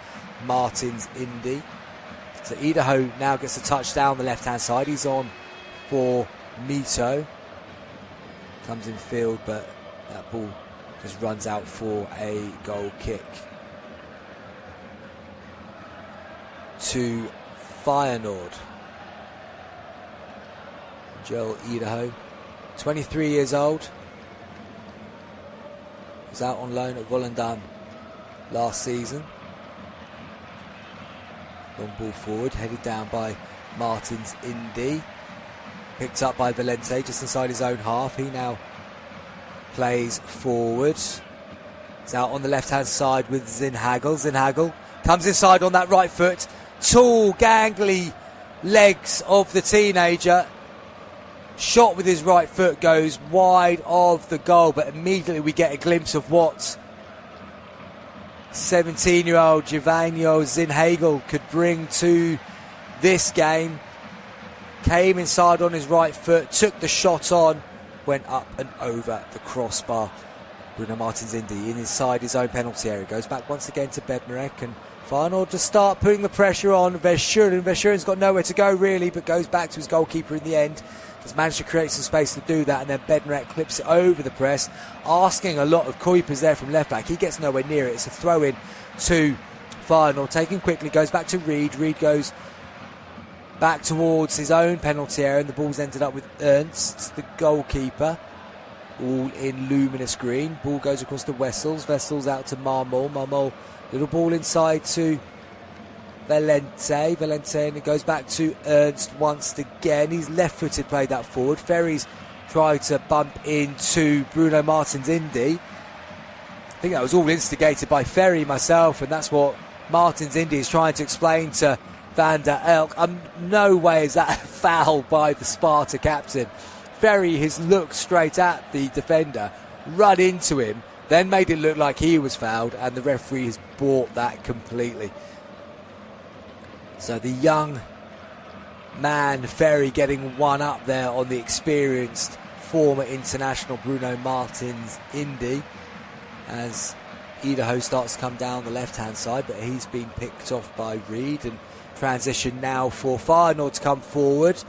Martins Indy. So Idaho now gets a touch down the left hand side. He's on for Mito. Comes in field, but that ball just runs out for a goal kick to Feyenoord. Joel Idaho, 23 years old, was out on loan at Volendam last season. Long ball forward, headed down by Martins Indy. Picked up by Valente just inside his own half. He now plays forward. He's out on the left-hand side with Zinhagel. Zinhagel comes inside on that right foot. Tall, gangly legs of the teenager. Shot with his right foot goes wide of the goal, but immediately we get a glimpse of what 17-year-old Giovanni Zinhagel could bring to this game. Came inside on his right foot, took the shot on, went up and over the crossbar. Bruno Martins Indy inside his own penalty area. Goes back once again to Bednarek, and Feyenoord to start putting the pressure on Veshuren. Veshuren's got nowhere to go really, but goes back to his goalkeeper in the end. Has managed to create some space to do that, and then Bednarek clips it over the press, asking a lot of Kuipers there from left back. He gets nowhere near it. It's a throw in to Feyenoord. Taken quickly, goes back to Reed. Reed goes back towards his own penalty area, and the ball's ended up with Ernst, the goalkeeper. all in luminous green. Ball goes across to Wessels. Wessels out to Marmol. Marmol, little ball inside to Valente. Valente, and it goes back to Ernst once again. He's left-footed, played that forward. Ferry's tried to bump into Bruno Martins Indy. I think that was all instigated by Ferry myself, and that's what Martins Indy is trying to explain to Van der Elk. No way is that a foul by the Sparta captain. Ferry has looked straight at the defender, run into him, then made it look like he was fouled, and the referee has bought that completely. So the young man Ferry getting one up there on the experienced former international Bruno Martins Indy, as Idaho starts to come down the left-hand side, but he's been picked off by Reed, and transition now for Feyenoord to come forward.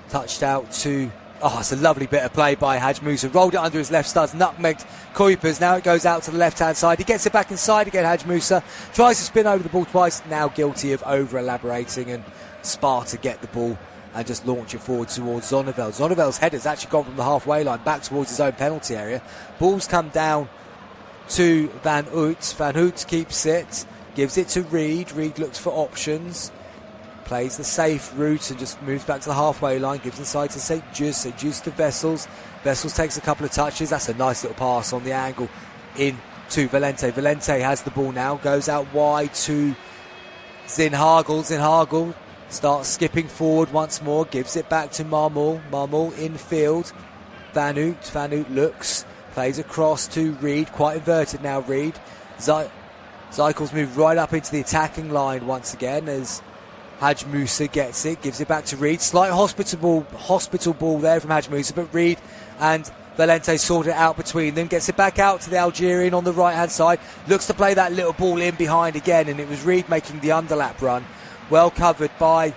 Touched out to... Oh, it's a lovely bit of play by Haj Musa. Rolled it under his left studs, nutmegged Kuipers. Now it goes out to the left-hand side. He gets it back inside again, Haj Musa. Tries to spin over the ball twice. Now guilty of over-elaborating, and Sparta get the ball and just launch it forward towards Zonneveld. Zonneveld's header's actually gone from the halfway line back towards his own penalty area. Ball's come down to Van Hout. Van Hout keeps it, gives it to Reed. Reed looks for options. Plays the safe route and just moves back to the halfway line, gives inside to St. Just to Vessels. Vessels takes a couple of touches. That's a nice little pass on the angle in to Valente. Valente has the ball now, goes out wide to Zinhagel. Zinhagel starts skipping forward once more, gives it back to Marmol. Marmol infield. Van Hout. Van Hout looks, plays across to Reed, quite inverted now, Reed. Zykel's moved right up into the attacking line once again as Haj Musa gets it, gives it back to Reed. Slight hospital ball there from Haj Musa, but Reed and Valente sort it out between them. Gets it back out to the Algerian on the right-hand side. Looks to play that little ball in behind again, and it was Reed making the underlap run. Well covered by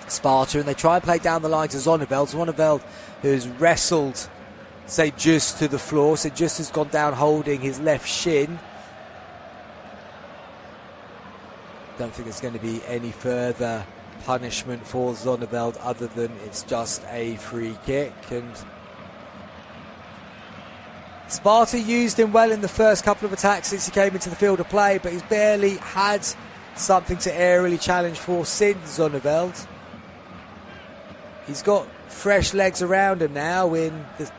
Sparta, and they try and play down the line to Zonneveld. Zonneveld, who's wrestled St. Just to the floor. St. Just has gone down holding his left shin. Don't think there's going to be any further punishment for Zonneveld other than it's just a free kick. And Sparta used him well in the first couple of attacks since he came into the field of play, but he's barely had something to aerially challenge for since Zonneveld. He's got fresh legs around him now, in the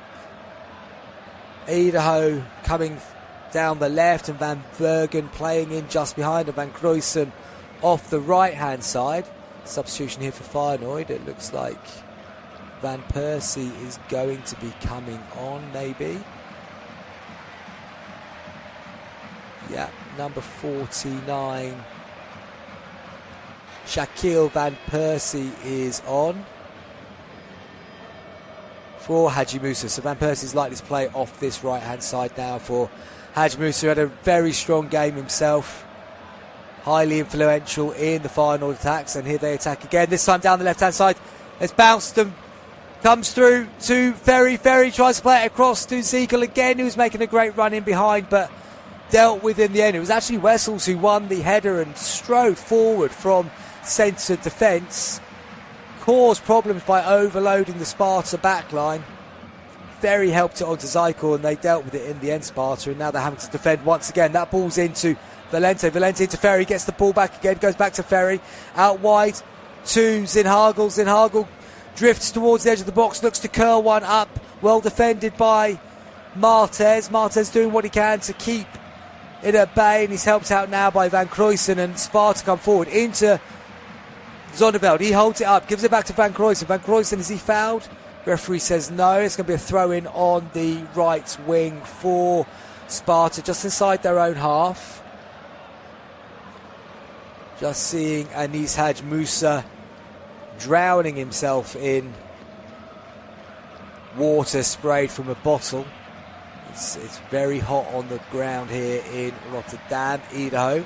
Idaho coming down the left and Van Bergen playing in just behind him. Van Cruyssen off the right-hand side. Substitution here for Feyenoord. It looks like Van Persie is going to be coming on, maybe. Yeah, number 49. Shaquille Van Persie is on for Haji Musa. So Van Persie's likely to play off this right-hand side now for Haj Musa. Had a very strong game himself, highly influential in the final attacks, and here they attack again, this time down the left hand side. It's bounced and comes through to Ferry. Ferry tries to play it across to Ziegel again, who's making a great run in behind, but dealt with in the end. It was actually Wessels who won the header and strode forward from centre defence, caused problems by overloading the Sparta backline. Ferry helped it onto Zykel, and they dealt with it in the end, Sparta, and now they're having to defend once again. That ball's into Valente. Valente into Ferry, gets the ball back again, goes back to Ferry, out wide to Zinhagel. Zinhagel drifts towards the edge of the box, looks to curl one up, well defended by Martez. Martez doing what he can to keep it at bay, and he's helped out now by Van Cruyssen, and Sparta come forward into Zonneveld. He holds it up, gives it back to Van Cruyssen. Van Cruyssen, is he fouled? Referee says no. It's going to be a throw-in on the right wing for Sparta, just inside their own half. Just seeing Anis Haj Musa drowning himself in water sprayed from a bottle. It's very hot on the ground here in Rotterdam. Idaho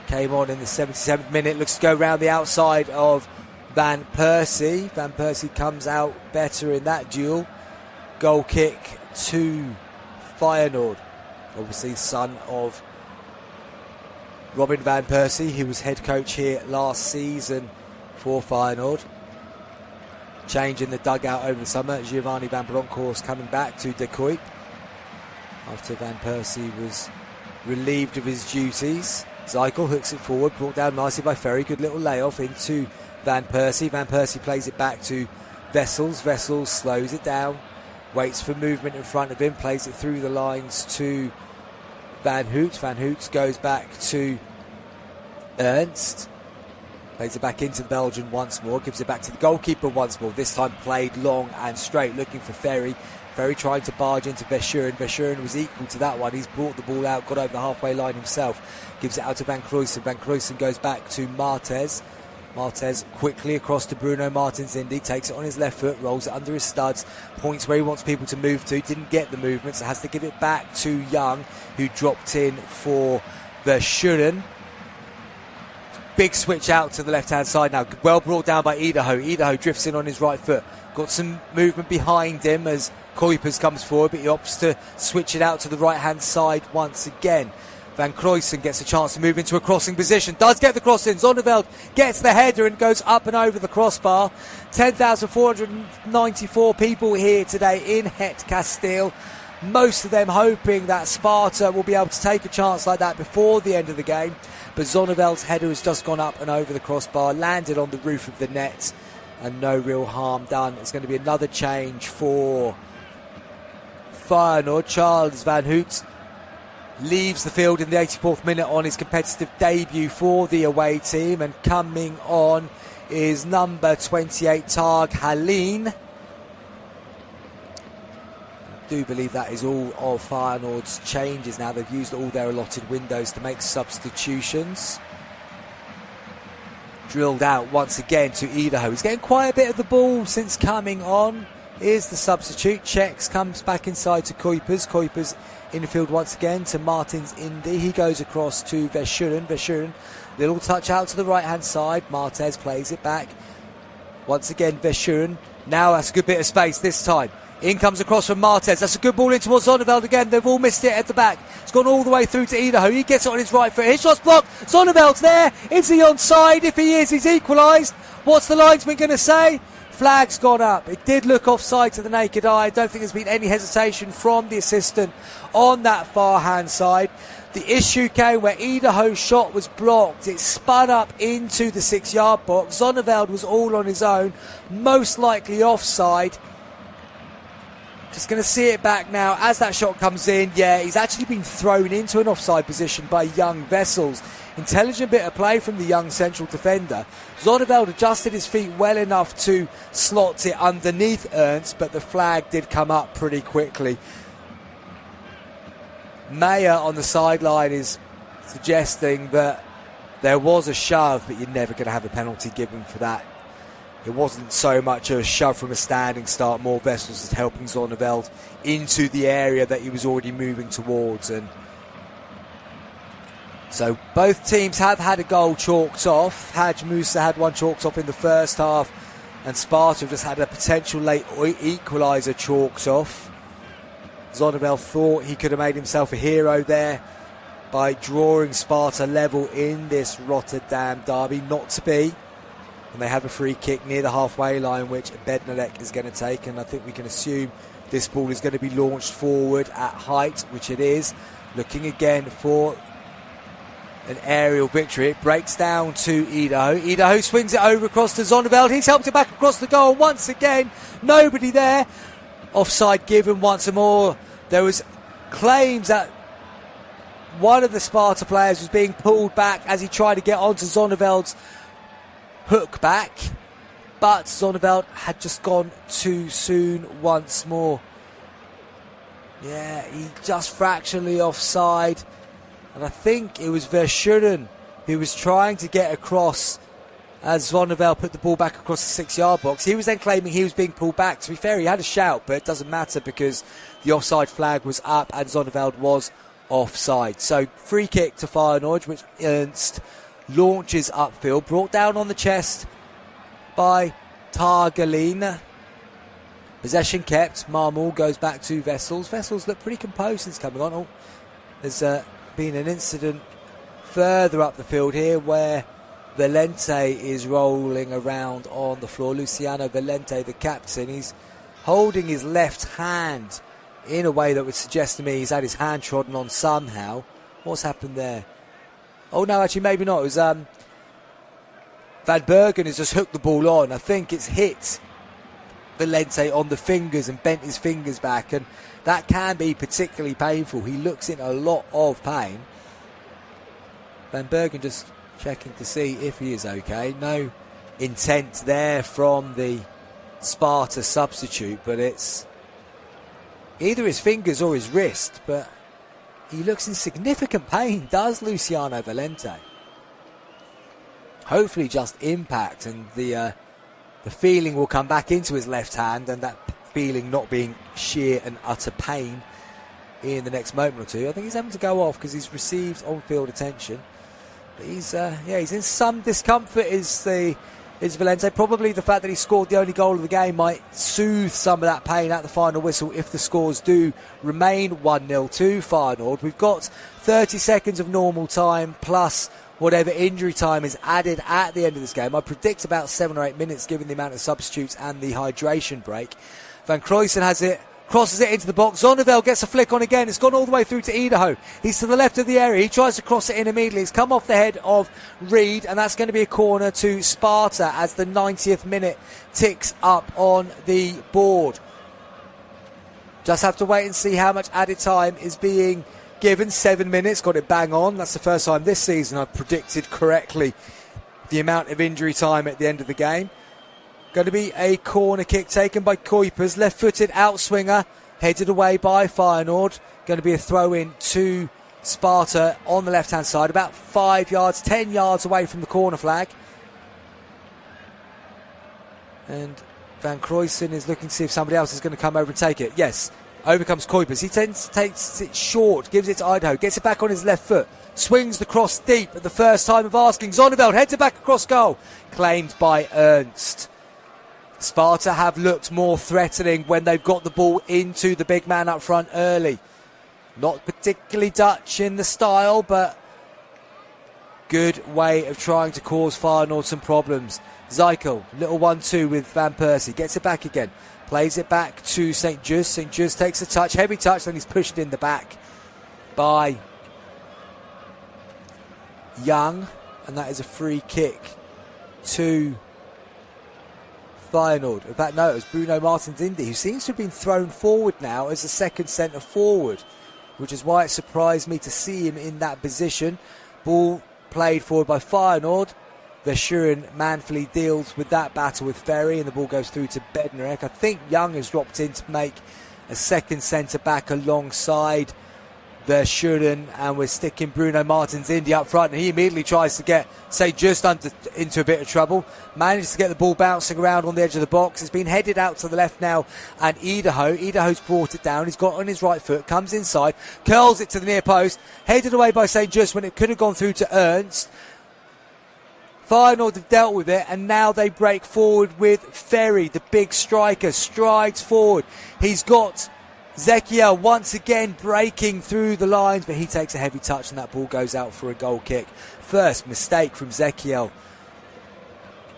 came on in the 77th minute. Looks to go round the outside of Van Persie. Van Persie comes out better in that duel. Goal kick to Feyenoord. Obviously son of Robin Van Persie, who was head coach here last season for Feyenoord. change in the dugout over the summer. Giovanni Van Bronckhorst coming back to De Kuyp after Van Persie was relieved of his duties. Zeichel hooks it forward, brought down nicely by Ferry. Good little layoff into Van Persie. Van Persie plays it back to Wessels. Wessels slows it down, waits for movement in front of him, plays it through the lines to Van Hoot. Van Hoot goes back to Ernst. Plays it back into the Belgian once more, gives it back to the goalkeeper once more. This time played long and straight, looking for Ferry. Ferry trying to barge into Verschuren. Verschuren was equal to that one. He's brought the ball out, got over the halfway line himself. Gives it out to Van Cruyssen. Van Cruyssen goes back to Martez. Martez quickly across to Bruno Martins Indy, takes it on his left foot, rolls it under his studs, points where he wants people to move to, didn't get the movement, so has to give it back to Young, who dropped in for Verschuren. Big switch out to the left-hand side now, well brought down by Idaho. Idaho drifts in on his right foot, got some movement behind him as Kuipers comes forward, but he opts to switch it out to the right-hand side once again. Van Cruyssen gets a chance to move into a crossing position, does get the cross in. Zonneveld gets the header and goes up and over the crossbar. 10,494 people here today in Het Castile. Most of them hoping that Sparta will be able to take a chance like that before the end of the game. But Zonneveld's header has just gone up and over the crossbar, landed on the roof of the net, and no real harm done. It's going to be another change for Feyenoord. Charles Van Hoot leaves the field in the 84th minute on his competitive debut for the away team, and coming on is number 28 Targ Haleen. I do believe that is all of Feyenoord's changes now. They've used all their allotted windows to make substitutions. Drilled out once again to Idaho. He's getting quite a bit of the ball since coming on. Here's the substitute. Checks, comes back inside to Kuipers. Kuipers infield once again to Martins Indy. He goes across to Verschuren. Verschuren, little touch out to the right hand side. Martez plays it back. Once again Verschuren. Now that's a good bit of space this time. In comes across from Martez. That's a good ball in towards Zonneveld again. They've all missed it at the back. It's gone all the way through to Idaho. He gets it on his right foot. His shot's blocked. Zonneveld's there. Is he onside? If he is, he's equalised. What's the linesman going to say? Flag's gone up. It did look offside to the naked eye. I don't think there's been any hesitation from the assistant on that far hand side. The issue came where Idaho's shot was blocked. It spun up into the 6-yard box. Zonneveld was all on his own, most likely offside. Just going to see it back now as that shot comes in. Yeah, he's actually been thrown into an offside position by Young Wessels. Intelligent bit of play from the young central defender. Zonneveld adjusted his feet well enough to slot it underneath Ernst, but the flag did come up pretty quickly. Mayer on the sideline is suggesting that there was a shove, but you're never going to have a penalty given for that. It wasn't so much a shove from a standing start, more Wessels is helping Zonneveld into the area that he was already moving towards. And so both teams have had a goal chalked off. Haj Musa had one chalked off in the first half, and Sparta just had a potential late equaliser chalked off. Zonneveld thought he could have made himself a hero there by drawing Sparta level in this Rotterdam derby. Not to be. And they have a free kick near the halfway line, which Bednarek is going to take, and I think we can assume this ball is going to be launched forward at height, which it is. Looking again for an aerial victory. It breaks down to Idaho. Idaho swings it over across to Zonneveld. He's helped it back across the goal. Once again, nobody there. Offside given once more. There was claims that one of the Sparta players was being pulled back as he tried to get onto Zonneveld's hook back, but Zonneveld had just gone too soon once more. Yeah, he just fractionally offside, and I think it was Verschuren who was trying to get across as Zonneveld put the ball back across the 6-yard box. He was then claiming he was being pulled back. To be fair, he had a shout, but it doesn't matter because the offside flag was up and Zonneveld was offside. So free kick to Feyenoord, which Ernst launches upfield, brought down on the chest by Targalin. Possession kept. Marmul goes back to Wessels. Wessels look pretty composed since coming on. There's been an incident further up the field here where Valente is rolling around on the floor. Luciano Valente, the captain, he's holding his left hand in a way that would suggest to me he's had his hand trodden on somehow. What's happened there? Oh no, actually maybe not. It was Van Bergen has just hooked the ball on. I think it's hit Valente on the fingers and bent his fingers back, and that can be particularly painful. He looks in a lot of pain. Van Bergen just checking to see if he is okay. No intent there from the Sparta substitute, but it's either his fingers or his wrist, but he looks in significant pain, does Luciano Valente. Hopefully just impact, and the feeling will come back into his left hand, and that feeling not being sheer and utter pain in the next moment or two. I think he's having to go off because he's received on-field attention. But he's in some discomfort, is Valente. Probably the fact that he scored the only goal of the game might soothe some of that pain at the final whistle if the scores do remain 1-0 to Feyenoord. We've got 30 seconds of normal time plus whatever injury time is added at the end of this game. I predict about 7 or 8 minutes given the amount of substitutes and the hydration break. Van Cruyssen has it, crosses it into the box. Zonnevel gets a flick on again. It's gone all the way through to Idaho. He's to the left of the area. He tries to cross it in immediately. It's come off the head of Reed, and that's going to be a corner to Sparta as the 90th minute ticks up on the board. Just have to wait and see how much added time is being given. 7 minutes, got it bang on. That's the first time this season I've predicted correctly the amount of injury time at the end of the game. Going to be a corner kick taken by Kuipers, left-footed outswinger, headed away by Feyenoord. Going to be a throw-in to Sparta on the left-hand side, about 5 yards, 10 yards away from the corner flag. And Van Cruyssen is looking to see if somebody else is going to come over and take it. Yes, over comes Kuipers. He takes it short, gives it to Idaho, gets it back on his left foot, swings the cross deep at the first time of asking. Zonneveld heads it back across goal, claimed by Ernst. Sparta have looked more threatening when they've got the ball into the big man up front early. Not particularly Dutch in the style, but good way of trying to cause Feyenoord some problems. Zeichel, little 1-2 with Van Persie, gets it back again, plays it back to St. Just. St. Just takes a touch, heavy touch, then he's pushed in the back by Young, and that is a free kick to Feyenoord. In fact, no, it was Bruno Martins-Indy, who seems to have been thrown forward now as a second centre forward, which is why it surprised me to see him in that position. Ball played forward by Feyenoord. Verschuren manfully deals with that battle with Ferry, and the ball goes through to Bednarek. I think Young has dropped in to make a second centre back alongside Verschuren, and we're sticking Bruno Martins-Indy up front, and he immediately tries to get St. Just into a bit of trouble. Manages to get the ball bouncing around on the edge of the box. It's been headed out to the left now, and Idaho's brought it down. He's got it on his right foot, comes inside, curls it to the near post, headed away by St. Just when it could have gone through to Ernst. Feyenoord have dealt with it, and now they break forward with Ferry, the big striker, strides forward. He's got Zekiel once again breaking through the lines, but he takes a heavy touch and that ball goes out for a goal kick. First mistake from Zekiel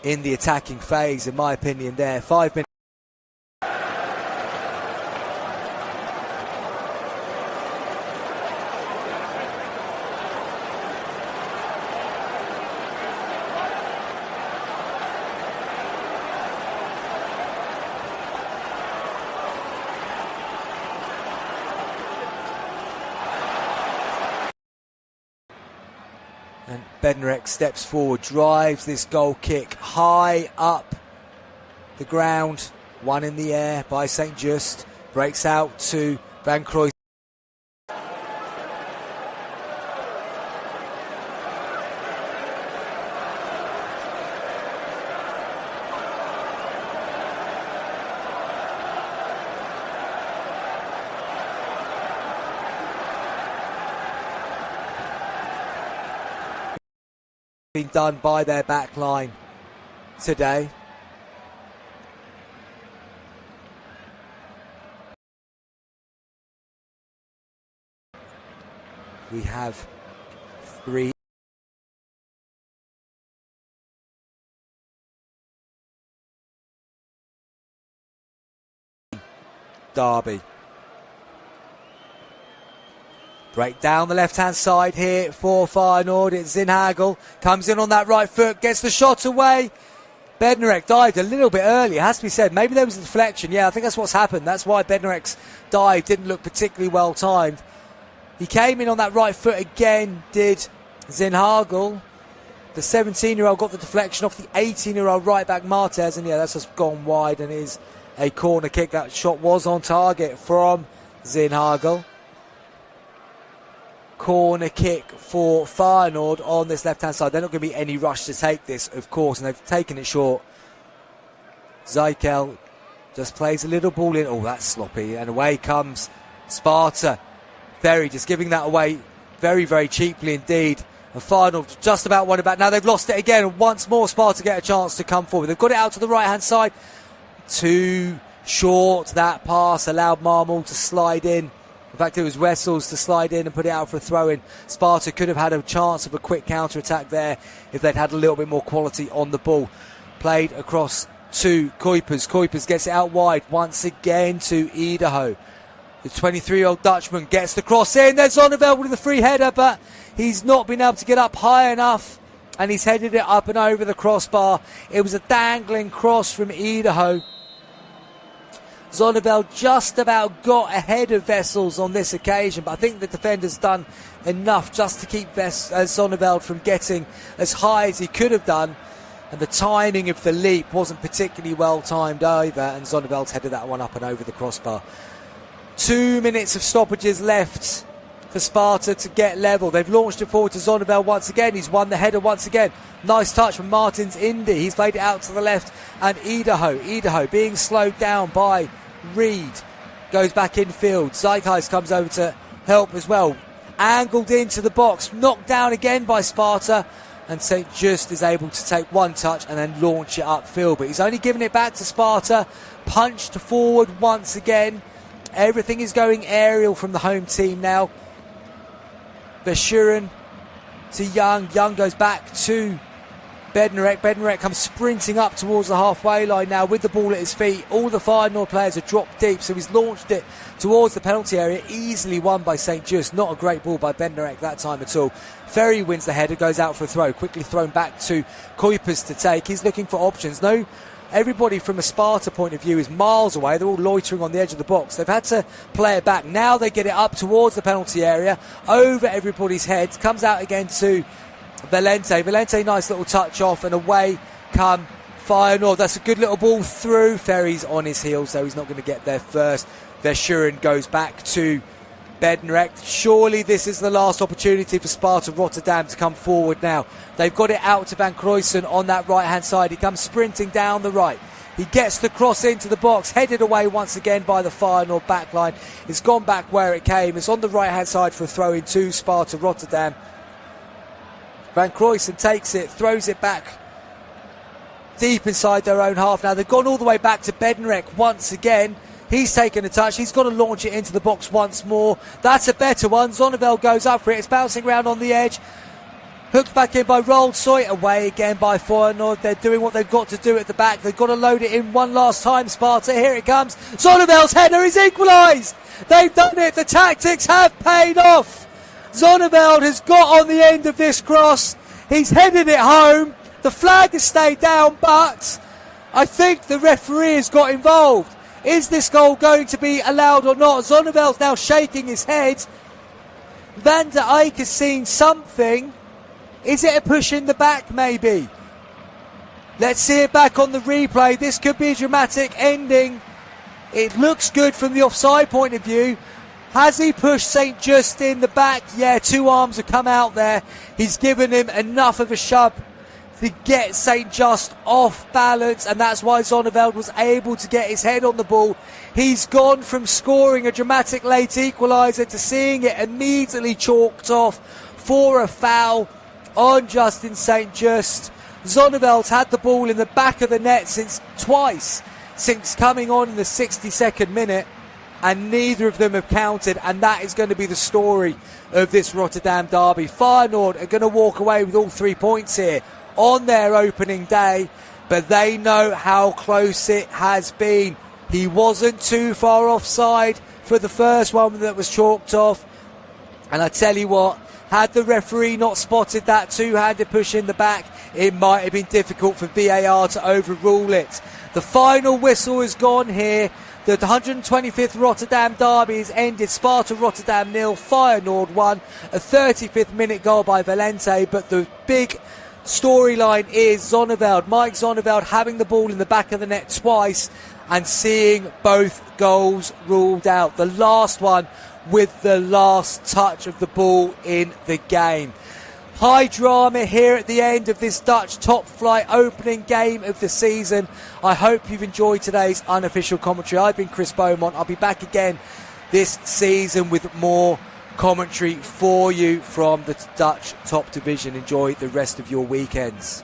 in the attacking phase, in my opinion there. 5 minutes. And Bednarek steps forward, drives this goal kick high up the ground, one in the air by St. Just, breaks out to Van Cruyssen. Been done by their back line today. We have 3 derby. Break down the left-hand side here for Feyenoord. It's Zinhagel. Comes in on that right foot. Gets the shot away. Bednarek dived a little bit early. It has to be said. Maybe there was a deflection. Yeah, I think that's what's happened. That's why Bednarek's dive didn't look particularly well timed. He came in on that right foot again, did Zinhagel. The 17-year-old got the deflection off the 18-year-old right-back Martez. And yeah, that's just gone wide and is a corner kick. That shot was on target from Zinhagel. Corner kick for Feyenoord on this left-hand side. They're not going to be any rush to take this, of course, and they've taken it short. Zeikel just plays a little ball in. Oh, that's sloppy. And away comes Sparta. Just giving that away very, very cheaply indeed. And Feyenoord just about won it back. Now they've lost it again. And once more, Sparta get a chance to come forward. They've got it out to the right-hand side. Too short. That pass allowed Marmol to slide in. In fact, it was Wessels to slide in and put it out for a throw-in. Sparta could have had a chance of a quick counter-attack there if they'd had a little bit more quality on the ball. Played across to Kuipers. Kuipers gets it out wide once again to Idaho. The 23-year-old Dutchman gets the cross in. There's Zonneveld with the free header, but he's not been able to get up high enough, and he's headed it up and over the crossbar. It was a dangling cross from Idaho. Zonneveld just about got ahead of Wessels on this occasion, but I think the defender's done enough just to keep Zonneveld from getting as high as he could have done, and the timing of the leap wasn't particularly well timed either, and Zonneveld's headed that one up and over the crossbar. 2 minutes of stoppages left for Sparta to get level. They've launched it forward to Zonneveld once again. He's won the header once again. Nice touch from Martins Indy. He's played it out to the left, and Idaho being slowed down by Reed goes back infield. Zeitgeist comes over to help as well. Angled into the box, knocked down again by Sparta, and St. Just is able to take one touch and then launch it upfield. But he's only given it back to Sparta. Punched forward once again. Everything is going aerial from the home team now. Verschuren to Young. Young goes back to Bednarek. Bednarek comes sprinting up towards the halfway line now with the ball at his feet. All the Feyenoord players are dropped deep, so he's launched it towards the penalty area. Easily won by St. Just. Not a great ball by Bednarek that time at all. Ferry wins the header, goes out for a throw. Quickly thrown back to Kuipers to take. He's looking for options. No, everybody from a Sparta point of view is miles away. They're all loitering on the edge of the box. They've had to play it back. Now they get it up towards the penalty area, over everybody's heads. Comes out again to Valente. Valente, nice little touch off, and away come Feyenoord. That's a good little ball through. Ferry's on his heels, so he's not going to get there first. Verschuren goes back to Bednarek. Surely this is the last opportunity for Sparta Rotterdam to come forward now. They've got it out to Van Cruyssen on that right-hand side. He comes sprinting down the right. He gets the cross into the box, headed away once again by the Feyenoord backline. It's gone back where it came. It's on the right-hand side for a throw-in to Sparta Rotterdam. Van Cruyssen takes it, throws it back deep inside their own half. Now they've gone all the way back to Bednarek once again. He's taken a touch. He's got to launch it into the box once more. That's a better one. Zonneveld goes up for it. It's bouncing around on the edge. Hooked back in by Rolsoy. Away again by Feyenoord. They're doing what they've got to do at the back. They've got to load it in one last time, Sparta. Here it comes. Zonneveld's header is equalised. They've done it. The tactics have paid off. Zonneveld has got on the end of this cross. He's headed it home. The flag has stayed down, but I think the referee has got involved. Is this goal going to be allowed or not? Zonneveld's now shaking his head. Van der Eyck has seen something. Is it a push in the back, maybe? Let's see it back on the replay. This could be a dramatic ending. It looks good from the offside point of view. Has he pushed St. Just in the back? Yeah, two arms have come out there. He's given him enough of a shove to get St. Just off balance, and that's why Zonneveld was able to get his head on the ball. He's gone from scoring a dramatic late equaliser to seeing it immediately chalked off for a foul on Justin St. Just. Zonneveld's had the ball in the back of the net twice since coming on in the 62nd minute, and neither of them have counted, and that is going to be the story of this Rotterdam derby. Feyenoord are going to walk away with all 3 points here on their opening day, but they know how close it has been. He wasn't too far offside for the first one that was chalked off. And I tell you what, had the referee not spotted that two-handed push in the back, it might have been difficult for VAR to overrule it. The final whistle is gone here. The 125th Rotterdam derby is ended. Sparta Rotterdam 0, Feyenoord 1. A 35th minute goal by Valente. But the big storyline is Zonneveld, Mike Zonneveld, having the ball in the back of the net twice and seeing both goals ruled out. The last one with the last touch of the ball in the game. High drama here at the end of this Dutch top flight opening game of the season. I hope you've enjoyed today's unofficial commentary. I've been Chris Beaumont. I'll be back again this season with more commentary for you from the Dutch top division. Enjoy the rest of your weekends.